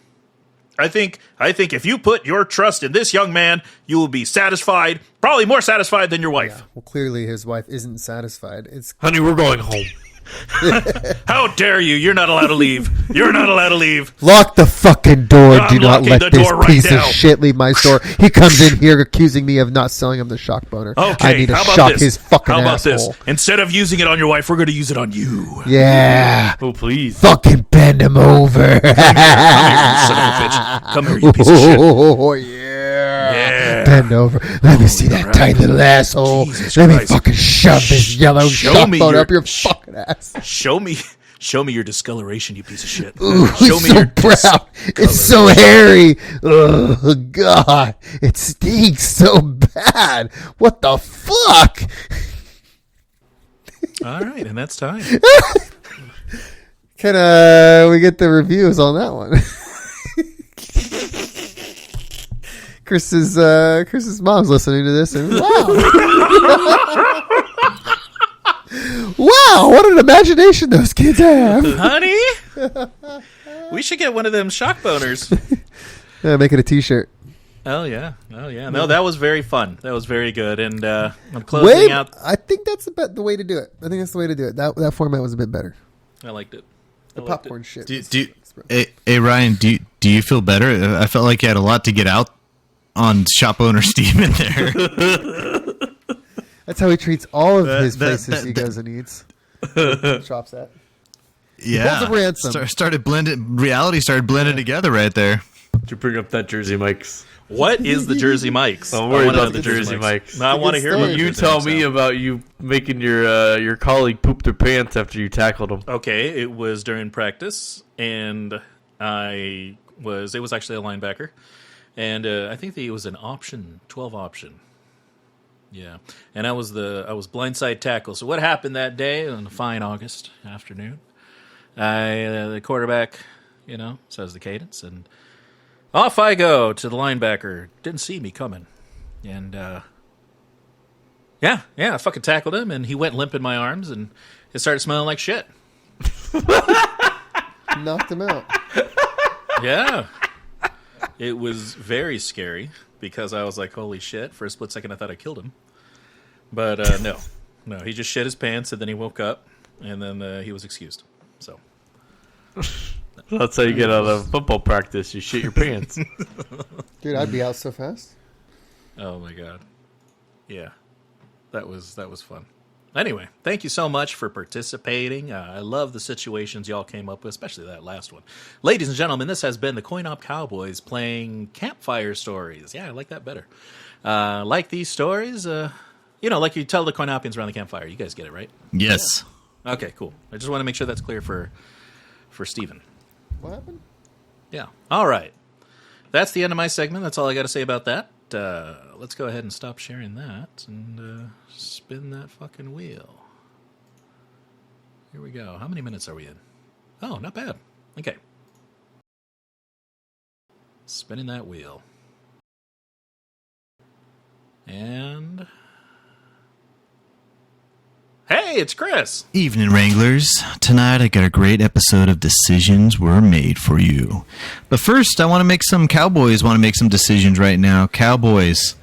I think if you put your trust in this young man, you will be satisfied, probably more satisfied than your wife. Yeah, well, clearly his wife isn't satisfied. Honey, we're going home. How dare you? You're not allowed to leave. You're not allowed to leave. Lock the fucking door. I'm Do not let this piece right of shit leave my store. He comes in here accusing me of not selling him the shock boner. Okay, I need to how about shock this? his fucking How about asshole. this? Instead of using it on your wife, we're going to use it on you. Yeah. Oh, please. Fucking bend him over. Come here, you son of a bitch. Come here, you piece of shit. Oh, yeah. Bend over. Let me see that tight little asshole. Jesus Let me Christ. fucking shove this yellow Show me shotgun your- up your fucking ass. Show me your discoloration, you piece of shit. Ooh, Show it's me so your proud. It's so hairy. Oh, God. It stinks so bad. What the fuck? All right, and that's time. Can we get the reviews on that one? Chris's mom's listening to this, and wow, wow, what an imagination those kids have. Honey, we should get one of them shock boners. Yeah, make it a T-shirt. Oh yeah. No, that was very fun. That was very good, and I'm closing out. I think that's the way to do it. I think that's the way to do it. That format was a bit better. I liked it. The popcorn shit. Hey Ryan, do you feel better? I felt like you had a lot to get out on shop owner Steven there. That's how he treats all of his places he goes and eats. Shops at. Yeah, Pulls a ransom. Reality started blending together right there. Did you bring up that Jersey Mike's? What is the Jersey Mike's? Don't worry I wanna about know the Jersey Mike's. No, I want to hear about the You Jersey tell Mike's me now. about you making your colleague poop their pants after you tackled him. Okay, it was during practice, and it was actually a linebacker, and I think it was an 12 option. Yeah, and I was blindside tackle. So what happened that day on a fine August afternoon? The quarterback, says the cadence, and off I go to the linebacker. Didn't see me coming, and I fucking tackled him, and he went limp in my arms, and it started smelling like shit. Knocked him out. Yeah. It was very scary because I was like, holy shit. For a split second, I thought I killed him. But no, he just shit his pants, and then he woke up, and then he was excused. So That's how you get out of football practice. You shit your pants. Dude, I'd be out so fast. Oh my god. Yeah. That was fun. Anyway, thank you so much for participating. I love the situations y'all came up with, especially that last one. Ladies and gentlemen, this has been the CoinOp Cowboys playing campfire stories. Yeah, I like that better. Like these stories, like you tell the CoinOp-ians around the campfire. You guys get it, right? Yes. Okay, cool. I just want to make sure that's clear for Steven. What happened? Yeah. All right. That's the end of my segment. That's all I got to say about that. Let's go ahead and stop sharing that and spin that fucking wheel. Here we go. How many minutes are we in? Oh, not bad. Okay. Spinning that wheel. And... Hey, it's Chris. Evening, Wranglers. Tonight I got a great episode of Decisions Were Made for You. But first, I want to make some decisions right now. Cowboys,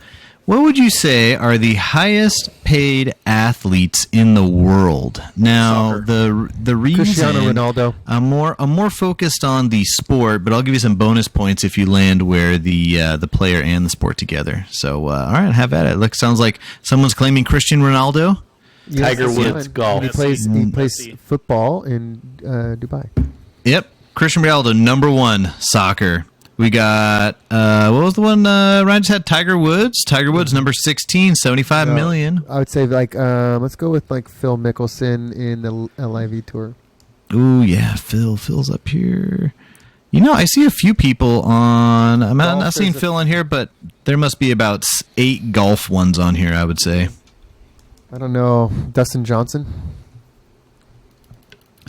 what would you say are the highest paid athletes in the world? Now, Soccer. the reason Cristiano Ronaldo. I'm more focused on the sport, but I'll give you some bonus points if you land where the player and the sport together. So, all right, have at it. Sounds like someone's claiming Cristiano Ronaldo. Yes, Tiger that's Woods fine. golf. And he plays Messi. football in Dubai. Yep, Cristiano Ronaldo, number one, soccer. We got, what was the one Ryan just had? Tiger Woods. Tiger Woods, number 16, $75 million. I would say let's go with Phil Mickelson in the LIV tour. Ooh, yeah, Phil's up here. I see a few people on, I'm not seeing Phil on here, but there must be about 8 golf ones on here, I would say. I don't know. Dustin Johnson.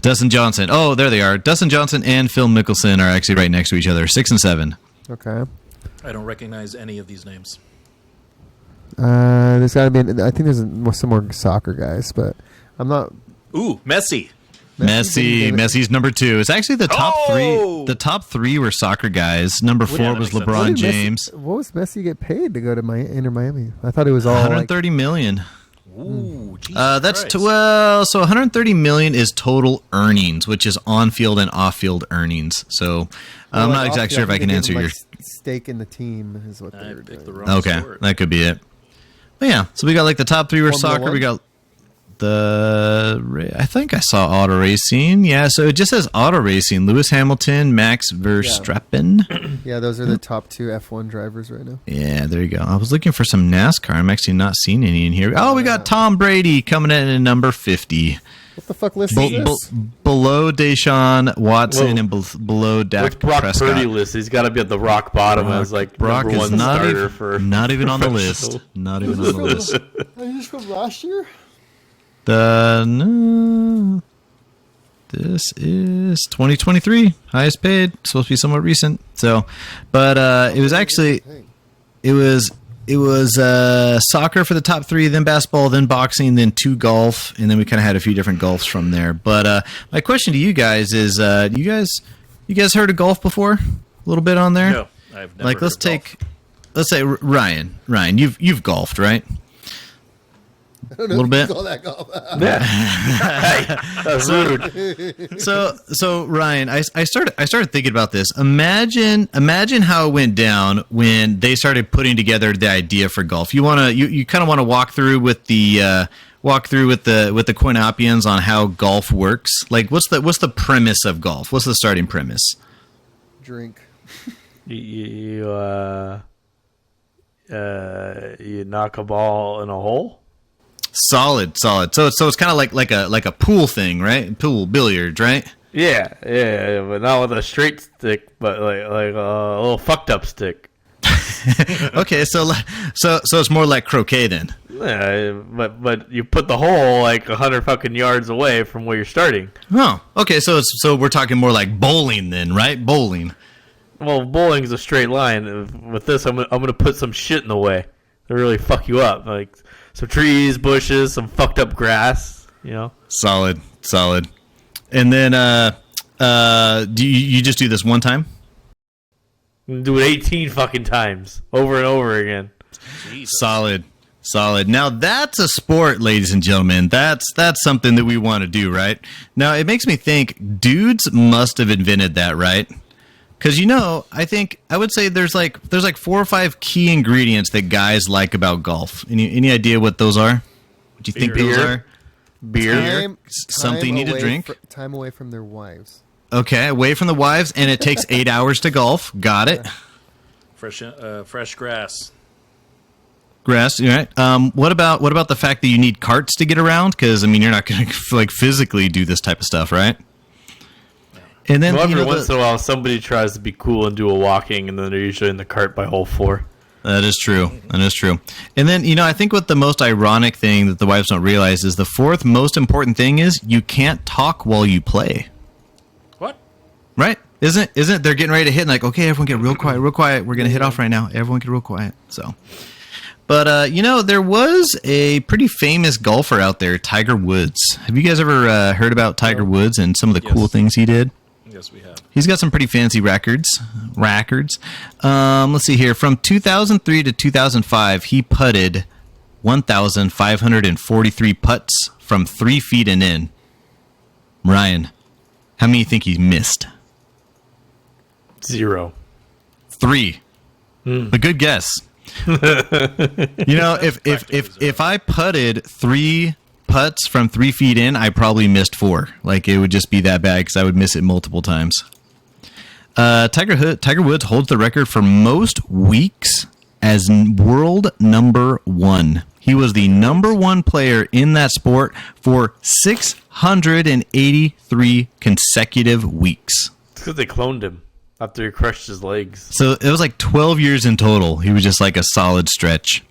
Dustin Johnson. Oh, there they are. Dustin Johnson and Phil Mickelson are actually right next to each other, 6 and 7. Okay. I don't recognize any of these names. There's got to be. I think there's some more soccer guys, but I'm not. Ooh, Messi. Messi's number 2. It's actually the top Oh! 3. The top 3 were soccer guys. Number 4 that was makes sense. LeBron James. What was Messi get paid to go to Inter Miami? I thought it was all 130 million. Ooh, Jesus That's Christ. so 130 million is total earnings, which is on-field and off-field earnings. So I'm not exactly sure if I can answer your stake in the team is what they I were picked doing. the wrong Okay, sport. that could be it. But yeah, so we got the top 3 were Formula soccer. One? We got think I saw auto racing. Yeah, so it just says auto racing. Lewis Hamilton, Max Verstappen. Yeah, those are the top 2 F1 drivers right now. Yeah, there you go. I was looking for some NASCAR. I'm actually not seeing any in here. Oh, we got Tom Brady coming in at number 50. What the fuck list is this? Below Deshaun Watson and below Dak Which Brock Prescott. Purdy list? He's got to be at the rock bottom as like Brock number is one starter for not even on the list. Not even on the list. Are you just from last year? No, this is 2023, highest paid. Supposed to be somewhat recent. So, but it was actually it was soccer for the top 3, then basketball, then boxing, then 2 golf, and then we kind of had a few different golfs from there. But my question to you guys is: you guys heard of golf before? A little bit on there. No, I've never. Like, let's say Ryan. Ryan, you've golfed, right? I don't know. A little bit. Call that golf. That's rude. So Ryan, I started thinking about this. Imagine how it went down when they started putting together the idea for golf. You kind of want to walk through with the CoinOp-ians on how golf works. Like, what's the premise of golf? What's the starting premise? Drink. You knock a ball in a hole. Solid. So it's kind of like a pool thing, right? Pool billiards, right? Yeah, but not with a straight stick, but like a little fucked up stick. Okay, so it's more like croquet then. Yeah, but you put the hole like 100 fucking yards away from where you're starting. Oh, okay. So we're talking more like bowling then, right? Bowling. Well, bowling is a straight line. With this, I'm gonna put some shit in the way to really fuck you up, like some trees, bushes, some fucked up grass. You know. Solid. And then, do you just do this one time? Do it 18 fucking times, over and over again. Jesus. Solid. Now that's a sport, ladies and gentlemen. That's something that we want to do, right? Now it makes me think dudes must have invented that, right? Because I would say there's like 4 or 5 key ingredients that guys like about golf. Any idea what those are? What do you think those are? Beer. Something you need to drink. Time away from their wives. Okay, away from the wives, and it takes 8 hours to golf. Got it. Fresh grass. Grass, all right. What about the fact that you need carts to get around? Because you're not going to physically do this type of stuff, right? And then every once in a while, somebody tries to be cool and do a walking, and then they're usually in the cart by hole 4. That is true. And then I think what the most ironic thing that the wives don't realize is the 4th most important thing is you can't talk while you play. What? Right? Isn't they're getting ready to hit and like, okay, everyone get real quiet. We're gonna hit off right now. Everyone get real quiet. So, but there was a pretty famous golfer out there, Tiger Woods. Have you guys ever heard about Tiger Woods and some of the cool things he did? Yes, we have. He's got some pretty fancy records. Let's see here. From 2003 to 2005, he putted 1,543 putts from 3 feet and in. Ryan, how many do you think he missed? 0. 3. A good guess. If I putted 3 putts from 3 feet in, I probably missed 4. Like, it would just be that bad because I would miss it multiple times. Tiger Woods holds the record for most weeks as world number 1. He was the number 1 player in that sport for 683 consecutive weeks. It's because they cloned him after he crushed his legs. So it was like 12 years in total. He was just like a solid stretch.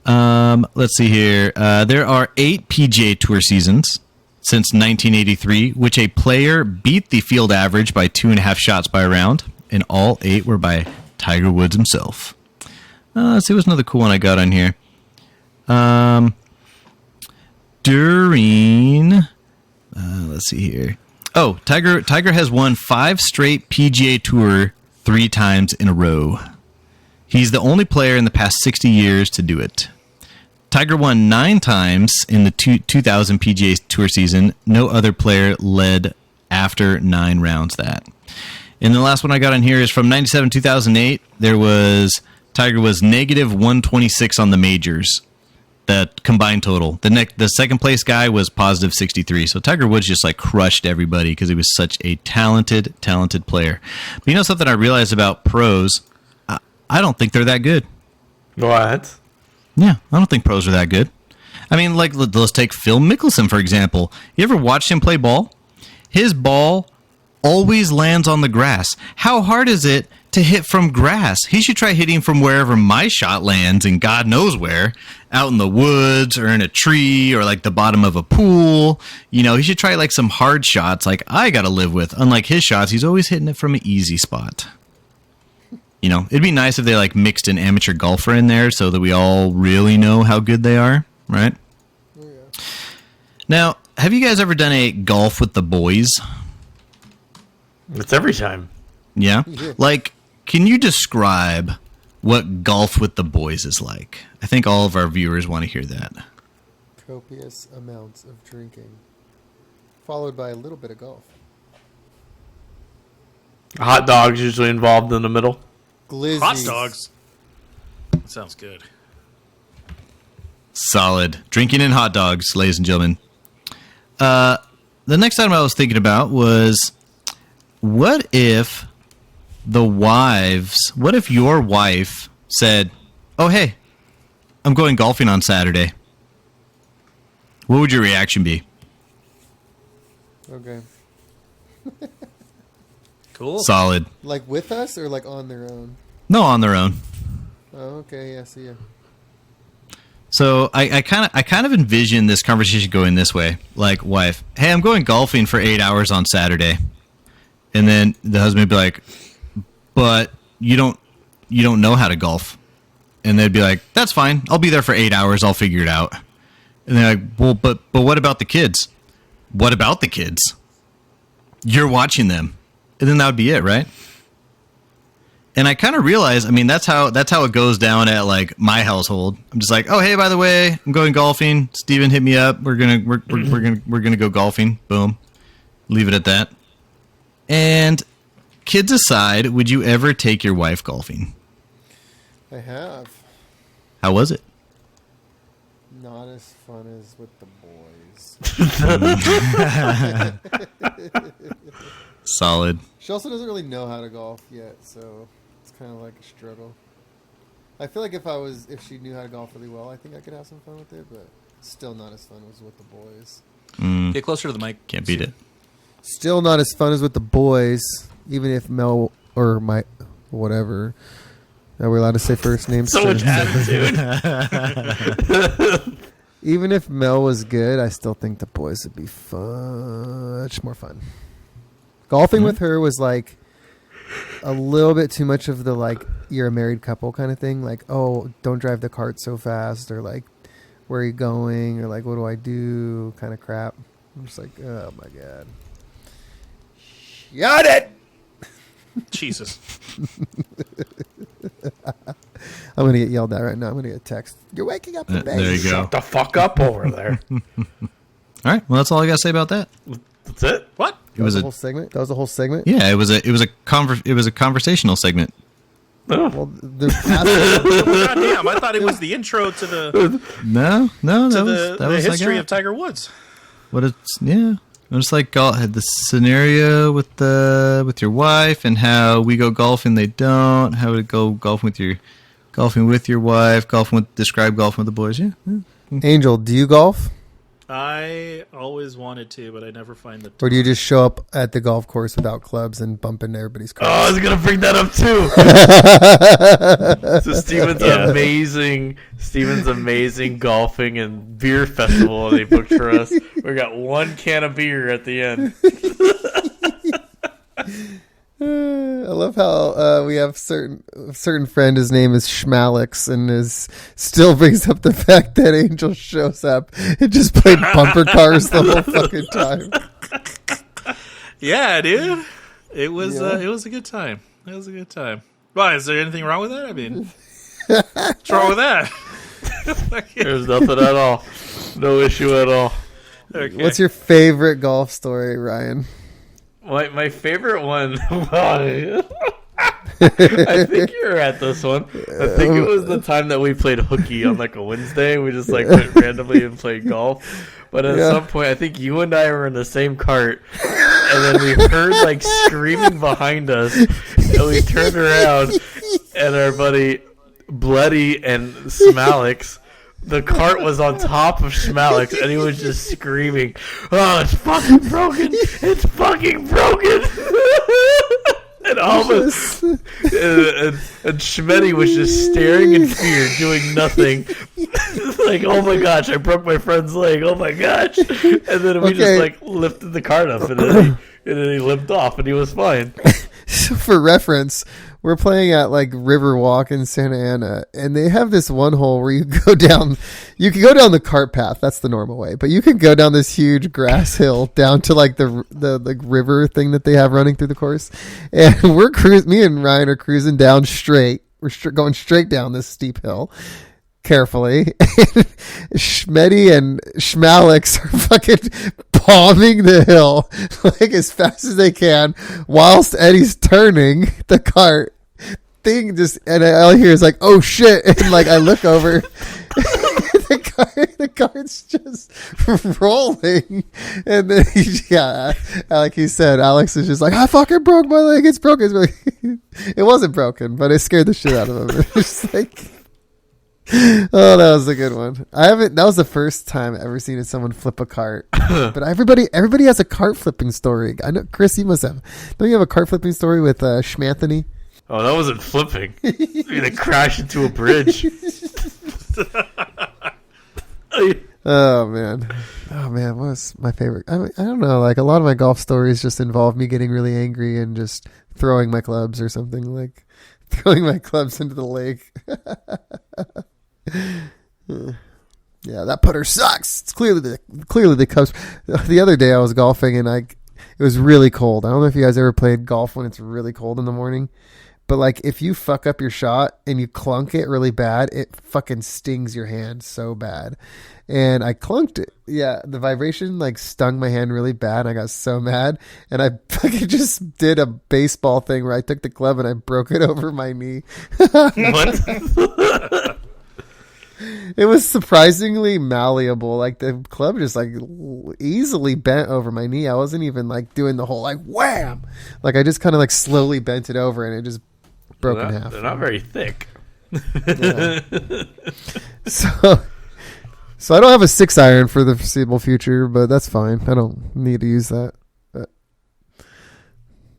Let's see here. There are 8 PGA Tour seasons since 1983, which a player beat the field average by 2.5 shots by a round, and all 8 were by Tiger Woods himself. Let's see what's another cool one I got on here. Let's see here. Oh, Tiger has won 5 straight PGA Tour 3 times in a row. He's the only player in the past 60 years to do it. Tiger won 9 times in the 2000 PGA Tour season. No other player led after 9 rounds that. And the last one I got on here is from 97-2008. Tiger was negative 126 on the majors. the combined total. The second place guy was positive 63. So Tiger Woods just like crushed everybody because he was such a talented player. But you know something I realized about pros? I don't think they're that good. What? Yeah, I don't think pros are that good. I mean, like, let's take Phil Mickelson, for example. You ever watched him play ball? His ball always lands on the grass. How hard is it to hit from grass? He should try hitting from wherever my shot lands, and God knows where, out in the woods or in a tree or like the bottom of a pool. You know, he should try like some hard shots like I got to live with. Unlike his shots, he's always hitting it from an easy spot. You know, it'd be nice if they like mixed an amateur golfer in there so that we all really know how good they are, right? Oh, yeah. Now, have you guys ever done a golf with the boys? It's every time. Yeah? Like, can you describe what golf with the boys is like? I think all of our viewers want to hear that. Copious amounts of drinking, followed by a little bit of golf. Hot dogs usually involved in the middle. Glizzies. Hot dogs. Sounds good. Solid. Drinking and hot dogs, ladies and gentlemen. The next item I was thinking about was, what if your wife said, oh, hey, I'm going golfing on Saturday? What would your reaction be? Okay. Cool. Solid. Like with us or like on their own? No, on their own. Oh, okay. Yeah, see ya. So I kind of envision this conversation going this way. Like, wife, hey, I'm going golfing for 8 hours on Saturday. And then the husband would be like, but you don't know how to golf. And they'd be like, that's fine. I'll be there for 8 hours. I'll figure it out. And they're like, well, but what about the kids? What about the kids? You're watching them. And then that would be it, right? And I kind of realize, I mean, that's how it goes down at like my household. I'm just like, oh, hey, by the way, I'm going golfing. Steven hit me up. We're gonna go golfing. Boom. Leave it at that. And kids aside, would you ever take your wife golfing? I have. How was it? Not as fun as with the boys. Solid. She also doesn't really know how to golf yet, so it's kind of like a struggle. I feel like if she knew how to golf really well, I think I could have some fun with it, but still not as fun as with the boys. Get closer to the mic. Can't beat it. Still not as fun as with the boys, even if Mel or my whatever. Are we allowed to say first names? So much attitude. Even if Mel was good, I still think the boys would be much more fun. Golfing with her was like a little bit too much of the like you're a married couple kind of thing. Like, oh, don't drive the cart so fast, or like, where are you going, or like, what do I do, kind of crap. I'm just like, oh my god, shut it. Jesus. I'm gonna get yelled at right now. I'm gonna get a text. You're waking up the baby. There you go. Shut the fuck up over there. All right. Well, that's all I got to say about that. That's it? What? It was a a whole segment. That was a whole segment. yeah. It was a conversational segment. Well, God damn, I thought it was the intro to the No, that the was history like, of Tiger Woods. What it's yeah. It was like had the scenario with your wife and how we go golfing, they don't. How would it go golfing with your wife? Describe golfing with the boys. Yeah. Angel, do you golf, I always wanted to, but I never find the time. or do you just show up at the golf course without clubs and bump into everybody's Oh, I cars? was gonna bring that up too. So Steven's amazing golfing and beer festival they booked for us. We got one can of beer at the end. I love how we have a certain friend. His name is Schmalix, and still brings up the fact that Angel shows up and just played bumper cars the whole fucking time. Yeah, dude. It was a good time. It was a good time. Why, is there anything wrong with that? I mean, what's wrong with that? There's nothing at all. No issue at all. Okay. What's your favorite golf story, Ryan? My favorite one. I think you were at this one. I think it was the time that we played hooky on like a Wednesday. We just like went randomly and played golf. But at some point, I think you and I were in the same cart, and then we heard like screaming behind us, and we turned around, and our buddy Bloody and Smalix, the cart was on top of Smalix, and he was just screaming, "Oh, it's fucking broken! It's fucking broken!" And Almas and Schmetty was just staring in fear, doing nothing. Like, oh my gosh, I broke my friend's leg. Oh my gosh! And then we just like lifted the cart up, and then he limped off, and he was fine. So for reference, we're playing at like Riverwalk in Santa Ana, and they have this one hole where you go down. You can go down the cart path. That's the normal way, but you can go down this huge grass hill down to like the like river thing that they have running through the course. And me and Ryan are cruising down straight. We're going straight down this steep hill, carefully. Schmetty and Schmalix are fucking bombing the hill like as fast as they can, whilst Eddie's turning the cart. And all I hear is like, "Oh shit!" And like I look over, the cart's just rolling, and then like he said, Alex is just like, "I fucking broke my leg. It's broken." It wasn't broken, but it scared the shit out of him. Just like, oh, that was a good one. That was the first time I've ever seen someone flip a cart. But everybody has a cart flipping story. I know, Chris, you must have. Don't you have a cart flipping story with Schmanthony? Oh, that wasn't flipping. You're gonna crash into a bridge. Oh man, what was my favorite? I don't know. Like a lot of my golf stories just involve me getting really angry and just throwing my clubs or something, like throwing my clubs into the lake. Yeah, that putter sucks. It's clearly the Cubs. The other day I was golfing and it was really cold. I don't know if you guys ever played golf when it's really cold in the morning, but like if you fuck up your shot and you clunk it really bad, it fucking stings your hand so bad. And I clunked it. Yeah, the vibration like stung my hand really bad. And I got so mad, and I fucking just did a baseball thing where I took the club and I broke it over my knee. What? It was surprisingly malleable. Like the club just like easily bent over my knee. I wasn't even like doing the whole like wham. Like I just kind of like slowly bent it over, and it just broke in half. They're not very thick. Yeah. So I don't have a 6-iron for the foreseeable future, but that's fine. I don't need to use that. But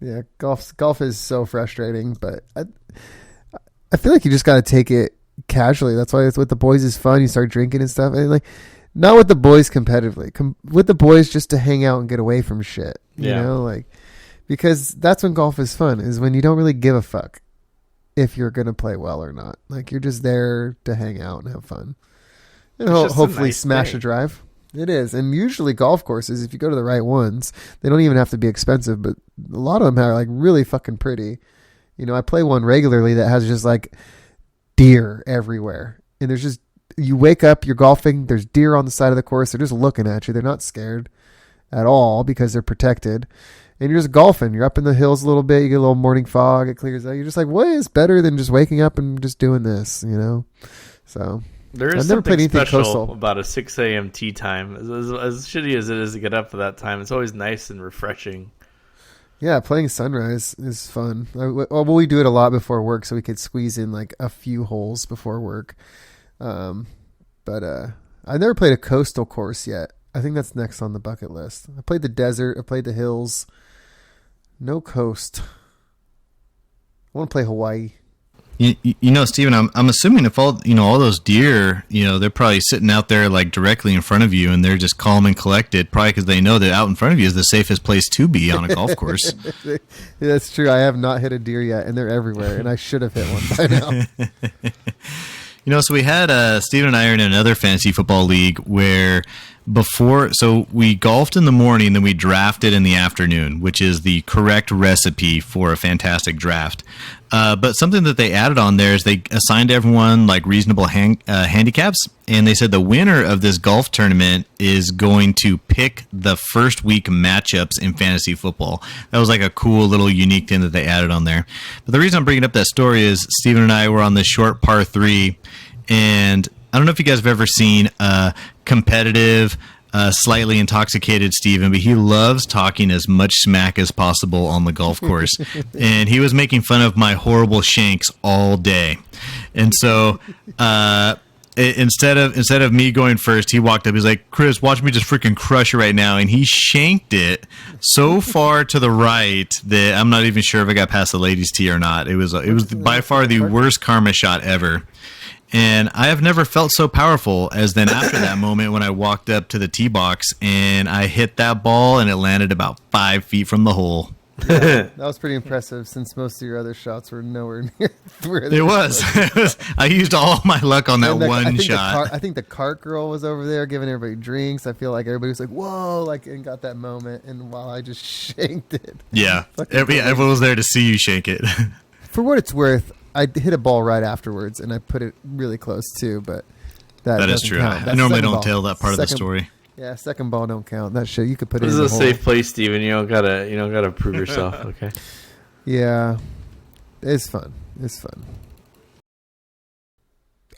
yeah, golf is so frustrating, but I feel like you just got to take it casually. That's why it's with the boys is fun. You start drinking and stuff, and like not with the boys competitively, with the boys just to hang out and get away from shit. You know, like because that's when golf is fun, is when you don't really give a fuck if you're gonna play well or not. Like you're just there to hang out and have fun. And hopefully smash a drive. It is. And usually golf courses, if you go to the right ones, they don't even have to be expensive, but a lot of them are like really fucking pretty. You know, I play one regularly that has just like deer everywhere. And there's just, you wake up, you're golfing, there's deer on the side of the course. They're just looking at you. They're not scared at all because they're protected. And you're just golfing. You're up in the hills a little bit. You get a little morning fog. It clears out. You're just like, what is better than just waking up and just doing this, you know? So there is something special about a 6 a.m. tee time. As shitty as it is to get up for that time, it's always nice and refreshing. Yeah, playing sunrise is fun. We do it a lot before work, so we could squeeze in like a few holes before work. But I never played a coastal course yet. I think that's next on the bucket list. I played the desert. I played the hills. No coast. I want to play Hawaii. You know, Steven, I'm assuming if all those deer, they're probably sitting out there like directly in front of you, and they're just calm and collected, probably because they know that out in front of you is the safest place to be on a golf course. Yeah, that's true. I have not hit a deer yet, and they're everywhere, and I should have hit one by now. So we had Steven and I are in another fantasy football league where so we golfed in the morning, then we drafted in the afternoon, which is the correct recipe for a fantastic draft. But something that they added on there is they assigned everyone like reasonable handicaps, and they said the winner of this golf tournament is going to pick the first week matchups in fantasy football. That was like a cool little unique thing that they added on there. But the reason I'm bringing up that story is Steven and I were on this short par 3, and I don't know if you guys have ever seen competitive, slightly intoxicated Steven, but he loves talking as much smack as possible on the golf course. And he was making fun of my horrible shanks all day. And so instead of me going first, he walked up. He's like, Chris, watch me just freaking crush it right now. And he shanked it so far to the right that I'm not even sure if I got past the ladies' tee or not. It was by far the worst karma shot ever. And I have never felt so powerful as then after that moment when I walked up to the tee box and I hit that ball and it landed about 5 feet from the hole. Yeah, that was pretty impressive since most of your other shots were nowhere near where they It was. I used all my luck on that one shot. I think the cart girl was over there giving everybody drinks. I feel like everybody was like, whoa, like, and got that moment. And while I just shanked it. Yeah. Everyone was there to see you shake it. For what it's worth, I hit a ball right afterwards, and I put it really close too. But that is true. Count. I normally don't tell that part of the story. Yeah, second ball don't count. That shit you could put it. This in is the a hole. safe place, Steven. You don't gotta prove yourself. Okay. Yeah, it's fun. It's fun.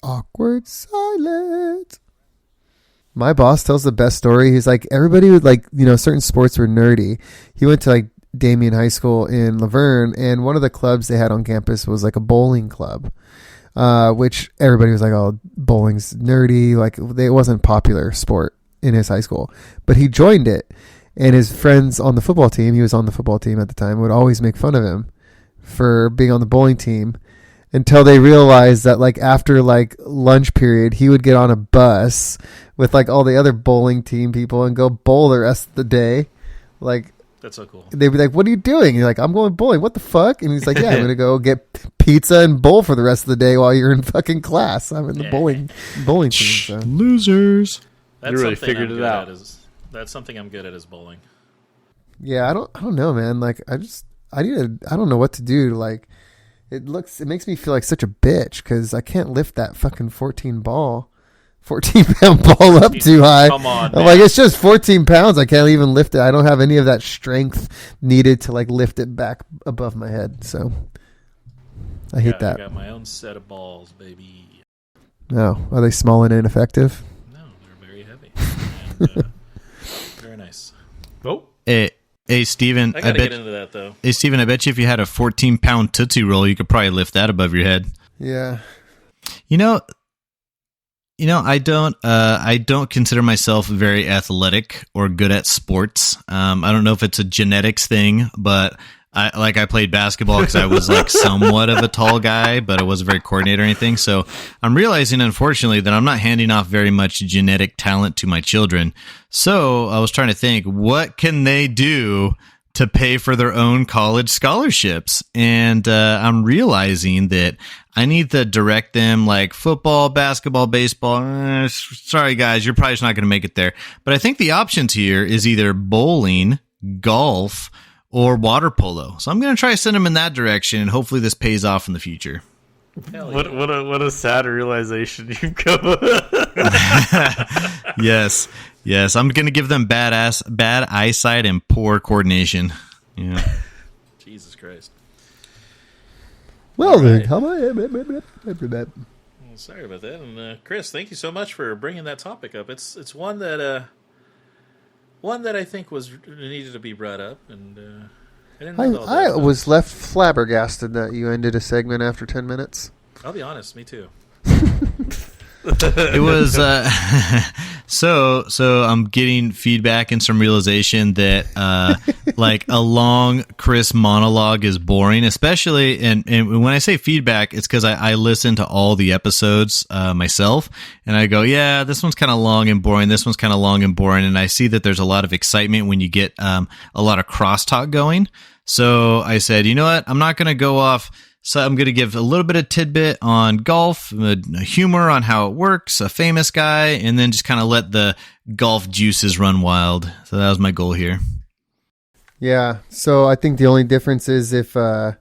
Awkward silence. My boss tells the best story. He's like, everybody would like, certain sports were nerdy. He went to like Damien High School in Laverne, and one of the clubs they had on campus was like a bowling club, which everybody was like, oh, bowling's nerdy. Like, it wasn't a popular sport in his high school, but he joined it, and his friends on the football team, he was on the football team at the time, would always make fun of him for being on the bowling team until they realized that like after like lunch period, he would get on a bus with like all the other bowling team people and go bowl the rest of the day. Like, that's so cool. They'd be like, what are you doing? And you're like, I'm going bowling. What the fuck? And he's like, yeah, I'm going to go get pizza and bowl for the rest of the day while you're in fucking class. I'm in the bowling team. So. Losers. That's you really something figured I'm it out. That's something I'm good at is bowling. Yeah, I don't know, man. Like, I don't know what to do. Like, it makes me feel like such a bitch because I can't lift that fucking 14-pound ball up too high. Come on, I'm like, it's just 14 pounds. I can't even lift it. I don't have any of that strength needed to like lift it back above my head. So I hate that. I got my own set of balls, baby. No, are they small and ineffective? No, they're very heavy. And, very nice. Oh. Hey, Steven. I gotta get into that though. Hey, Steven, I bet you if you had a 14-pound Tootsie Roll, you could probably lift that above your head. Yeah. I don't consider myself very athletic or good at sports. I don't know if it's a genetics thing, but I played basketball because I was like somewhat of a tall guy, but I wasn't very coordinated or anything. So I'm realizing, unfortunately, that I'm not handing off very much genetic talent to my children. So I was trying to think, what can they do to pay for their own college scholarships? And I'm realizing that I need to direct them like football, basketball, baseball. Sorry, guys, you're probably just not going to make it there. But I think the options here is either bowling, golf, or water polo. So I'm going to try to send them in that direction, and hopefully this pays off in the future. What a sad realization you've come. Yes. I'm going to give them bad eyesight and poor coordination. Yeah. Jesus Christ. Well, then, right. how about Well, sorry about that. And Chris, thank you so much for bringing that topic up. It's one that I think needed to be brought up, and I was left flabbergasted that you ended a segment after 10 minutes. I'll be honest, me too. It was so I'm getting feedback and some realization that like a long Chris monologue is boring, especially and when I say feedback, it's because I listen to all the episodes myself, and I go, yeah, this one's kind of long and boring, this one's kind of long and boring, and I see that there's a lot of excitement when you get a lot of crosstalk going. So I said, you know what, I'm not going to go off. So I'm going to give a little bit of tidbit on golf, humor on how it works, a famous guy, and then just kind of let the golf juices run wild. So that was my goal here. Yeah. So I think the only difference is if I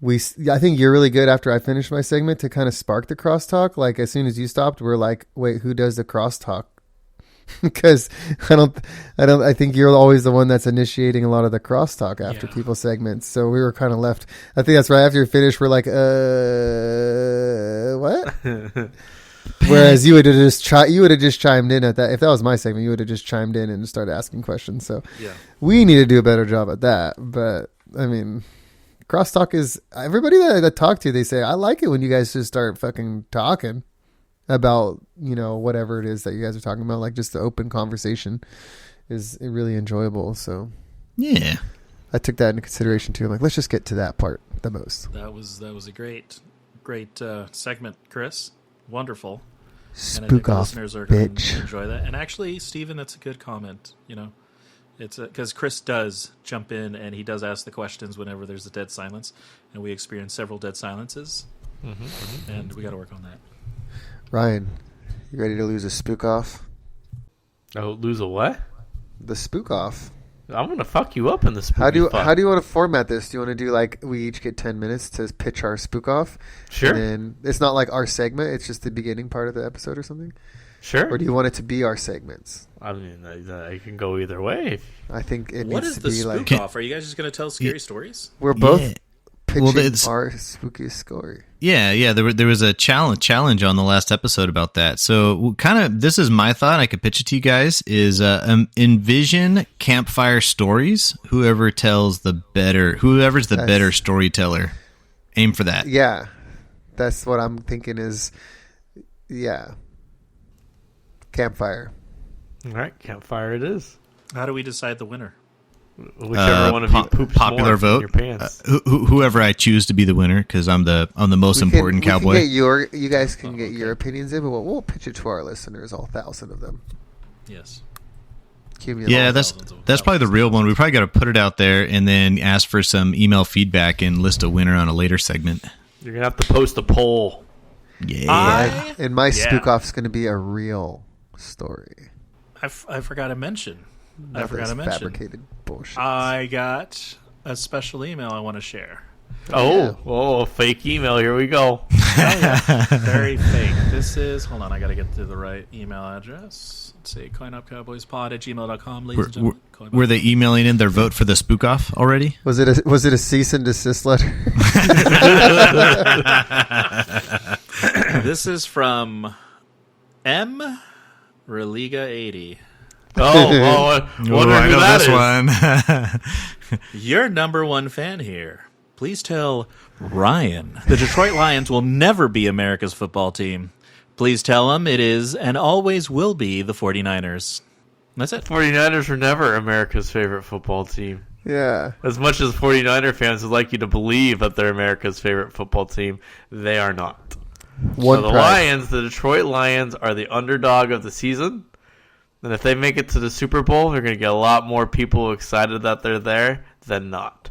think you're really good after I finish my segment to kind of spark the crosstalk. Like as soon as you stopped, we're like, wait, who does the crosstalk? Because I think you're always the one that's initiating a lot of the crosstalk after people's segments. So we were kind of left. I think that's right after you finished. We're like, what? Whereas you would have just chimed in at that. If that was my segment, you would have just chimed in and started asking questions. So we need to do a better job at that. But I mean, crosstalk is everybody that I talk to. They say I like it when you guys just start fucking talking about, you know, whatever it is that you guys are talking about. Like just the open conversation is really enjoyable. So yeah, I took that into consideration too. I'm like, let's just get to that part the most. That was a great segment, Chris. Wonderful. Spook and I think off, listeners are going bitch. to enjoy that. And actually, Steven, that's a good comment. You know, it's because Chris does jump in and he does ask the questions whenever there's a dead silence, and we experience several dead silences, and we got to work on that. Ryan, you ready to lose a spook off? Oh, lose a what? The spook off. I'm gonna fuck you up in the spook. How do you want to format this? Do you want to do like we each get 10 minutes to pitch our spook off? Sure. And then it's not like our segment; it's just the beginning part of the episode or something. Sure. Or do you want it to be our segments? I mean, I can go either way. I think it What needs is to the be spook like. off? Are you guys just going to tell scary stories? We're both pitching it's- our spookiest story. Yeah. There was a challenge on the last episode about that. So kind of, this is my thought. I could pitch it to you guys. Is envision campfire stories. Whoever's the better storyteller. Aim for that. Yeah, that's what I'm thinking. Is campfire. All right, campfire it is. How do we decide the winner? Whichever one of you poops popular more vote. in your pants. Whoever I choose to be the winner, because I'm the most important cowboy. You guys can get your opinions in, but we'll pitch it to our listeners, all 1,000 of them. Yes. Yeah, that's probably the real one. We probably got to put it out there and then ask for some email feedback and list a winner on a later segment. You're gonna have to post a poll. Yeah. And my spook off's going to be a real story. I forgot to mention. Fabricated bullshit. I got a special email I want to share. A fake email. Here we go. Very fake. This is, hold on, I got to get to the right email address. Let's see, CoinOpCowboysPod@gmail.com, ladies and gentlemen. Were they emailing in their vote for the spook off already? Was it a cease and desist letter? This is from M. Religa 80. Wonder I who know that this is. one. Your number one fan here. Please tell Ryan the Detroit Lions will never be America's football team. Please tell him it is and always will be the 49ers. That's it. 49ers were never America's favorite football team. Yeah. As much as 49er fans would like you to believe that they're America's favorite football team, they are not. The Detroit Lions are the underdog of the season. And if they make it to the Super Bowl, they're going to get a lot more people excited that they're there than not.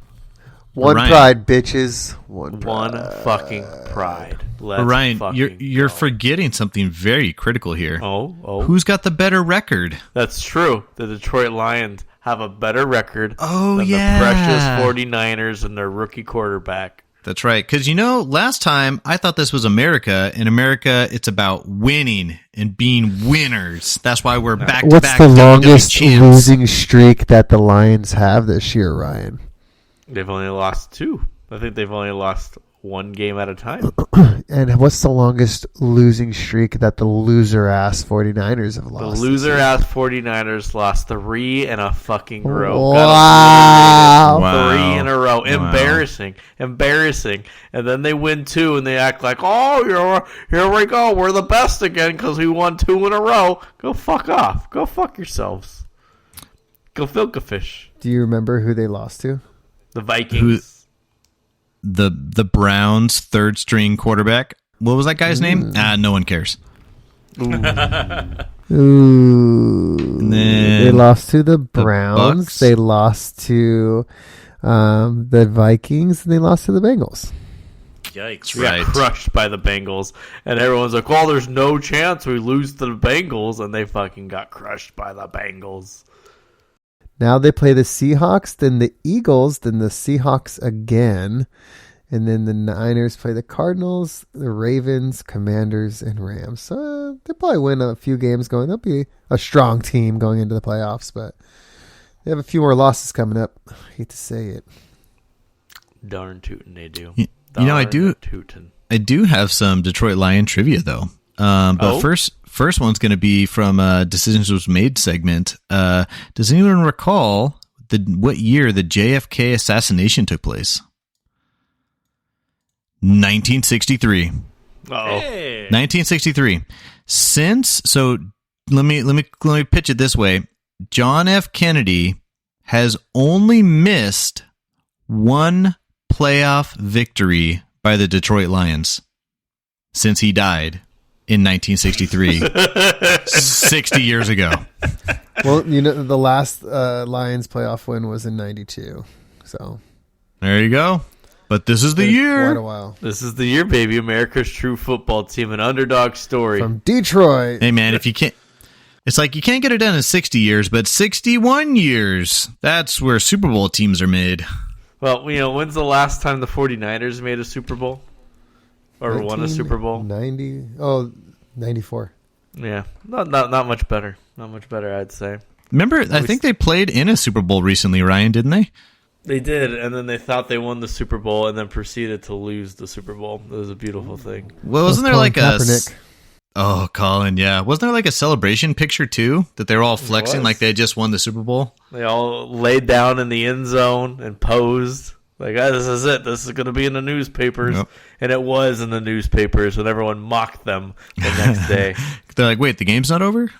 One Ryan. pride, bitches. One fucking pride. Let's Ryan, fucking you're go. forgetting something very critical here. Oh. Who's got the better record? That's true. The Detroit Lions have a better record Oh, than yeah. the precious 49ers and their rookie quarterback. That's right. Because, last time I thought this was America. In America, it's about winning and being winners. That's why we're back-to-back What's the WWE longest champs. losing streak that the Lions have this year, Ryan? They've only lost 2. I think they've only lost 1 game at a time. And what's the longest losing streak that the loser-ass 49ers have The lost? loser-ass 49ers lost 3 in a fucking row. Wow. Wow. 3 in a row. Wow. Embarrassing. And then they win 2 and they act like, oh, here we go. We're the best again because we won 2 in a row. Go fuck off. Go fuck yourselves. Go filk a fish. Do you remember who they lost to? The Vikings. The Browns' third string quarterback. What was that guy's name? No one cares. Ooh. And then They lost to the Browns. Bucks. They lost to the Vikings. And they lost to the Bengals. Yikes. We got crushed by the Bengals. And everyone's like, oh, there's no chance we lose to the Bengals. And they fucking got crushed by the Bengals. Now they play the Seahawks, then the Eagles, then the Seahawks again. And then the Niners play the Cardinals, the Ravens, Commanders, and Rams. So they'll probably win a few games going. They'll be a strong team going into the playoffs, but they have a few more losses coming up. I hate to say it. Darn tootin' they do. I do have some Detroit Lion trivia, though. But first one's going to be from Decisions Was Made segment. Does anyone recall what year the JFK assassination took place? 1963. Hey. 1963. Let me pitch it this way. John F. Kennedy has only missed one playoff victory by the Detroit Lions since he died in 1963, 60 years ago. Well, the last Lions playoff win was in 92. So there you go. But this is the year. Quite a while. This is the year, baby. America's true football team, an underdog story. From Detroit. Hey, man, if you can't... It's like you can't get it done in 60 years, but 61 years. That's where Super Bowl teams are made. Well, when's the last time the 49ers made a Super Bowl? Or won a Super Bowl? 94. Yeah. Not much better. Not much better, I'd say. Remember, I think they played in a Super Bowl recently, Ryan, didn't they? They did, and then they thought they won the Super Bowl and then proceeded to lose the Super Bowl. It was a beautiful thing. Well, wasn't there like Kaepernick. Oh, Colin, yeah. Wasn't there like a celebration picture, too? That they were all flexing like they had just won the Super Bowl? They all laid down in the end zone and posed. Like, this is it. This is going to be in the newspapers. Yep. And it was in the newspapers, and everyone mocked them the next day. They're like, wait, the game's not over?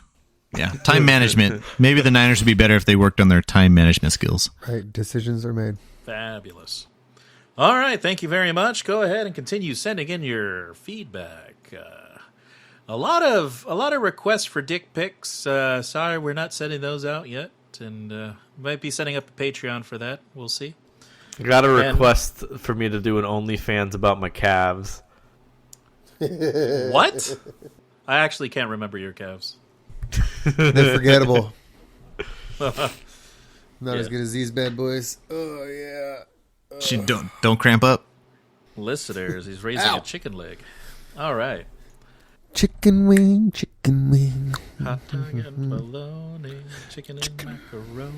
Yeah, time management. Maybe the Niners would be better if they worked on their time management skills. Right, decisions are made. Fabulous. All right, thank you very much. Go ahead and continue sending in your feedback. A lot of requests for dick pics. Sorry, we're not sending those out yet, and might be setting up a Patreon for that. We'll see. I got a request for me to do an OnlyFans about my calves. What? I actually can't remember your calves. They're forgettable. Not as good as these bad boys. Oh yeah. Don't cramp up. Listeners, he's raising a chicken leg. All right. Chicken wing, chicken wing. Hot dog and bologna, chicken and macaroni.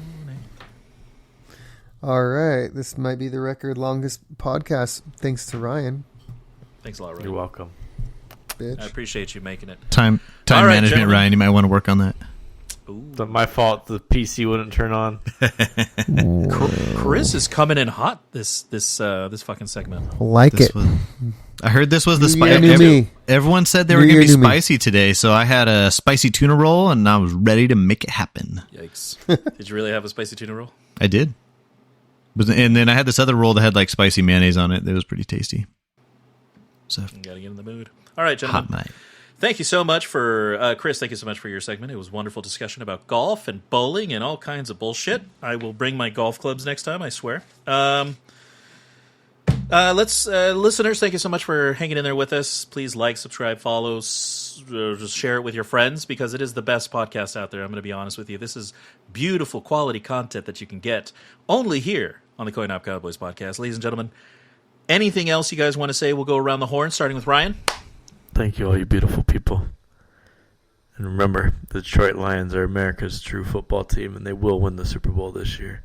All right, this might be the record longest podcast. Thanks to Ryan. Thanks a lot, Ryan. You're welcome. Bitch. I appreciate you making it. Time All right, management, gentlemen. Ryan. You might want to work on that. It's not my fault the PC wouldn't turn on. Chris is coming in hot this fucking segment. I heard this was the New year, new spicy. me. Everyone said they New were going year, to be new me. spicy today, so I had a spicy tuna roll, and I was ready to make it happen. Yikes! Did you really have a spicy tuna roll? I did. And then I had this other roll that had like spicy mayonnaise on it. It was pretty tasty. So You gotta get in the mood. All right, gentlemen. hot night. Thank you so much for Chris. Thank you so much for your segment. It was a wonderful discussion about golf and bowling and all kinds of bullshit. I will bring my golf clubs next time. I swear. Listeners, thank you so much for hanging in there with us. Please like, subscribe, follow, just share it with your friends because it is the best podcast out there. I'm going to be honest with you. This is beautiful quality content that you can get only here on the CoinOp Cowboys podcast. Ladies and gentlemen, anything else you guys want to say? We'll go around the horn, starting with Ryan. Thank you, all you beautiful people. And remember, the Detroit Lions are America's true football team, and they will win the Super Bowl this year.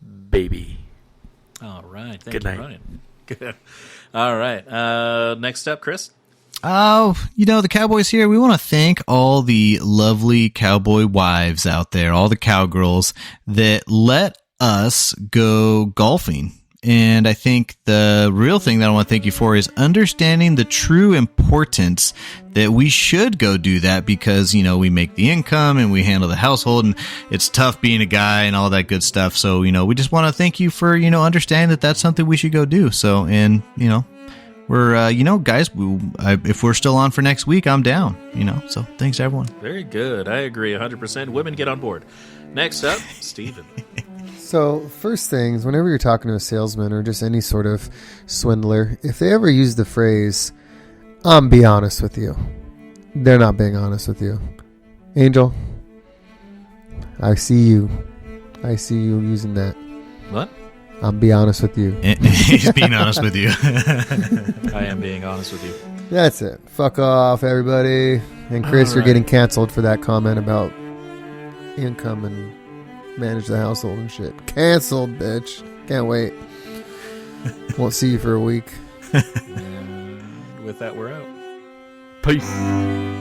Baby. All right. Thank Good you, night. Ryan. Good. All right. Next up, Chris. Oh, the Cowboys here, we want to thank all the lovely cowboy wives out there, all the cowgirls that let us go golfing. And I think the real thing that I want to thank you for is understanding the true importance that we should go do that because, we make the income and we handle the household and it's tough being a guy and all that good stuff. So, we just want to thank you for, understanding that that's something we should go do. So, and, we're, guys, if we're still on for next week, I'm down, so thanks everyone. Very good. I agree 100%. Women get on board. Next up, Steven. So, first things, whenever you're talking to a salesman or just any sort of swindler, if they ever use the phrase, be honest with you, they're not being honest with you. Angel, I see you. I see you using that. What? I'll be honest with you. He's being honest with you. I am being honest with you. That's it. Fuck off, everybody. And Chris, All you're right. getting canceled for that comment about income and manage the household and shit. Canceled, bitch. Can't wait. Won't see you for a week. And with that, we're out. Peace.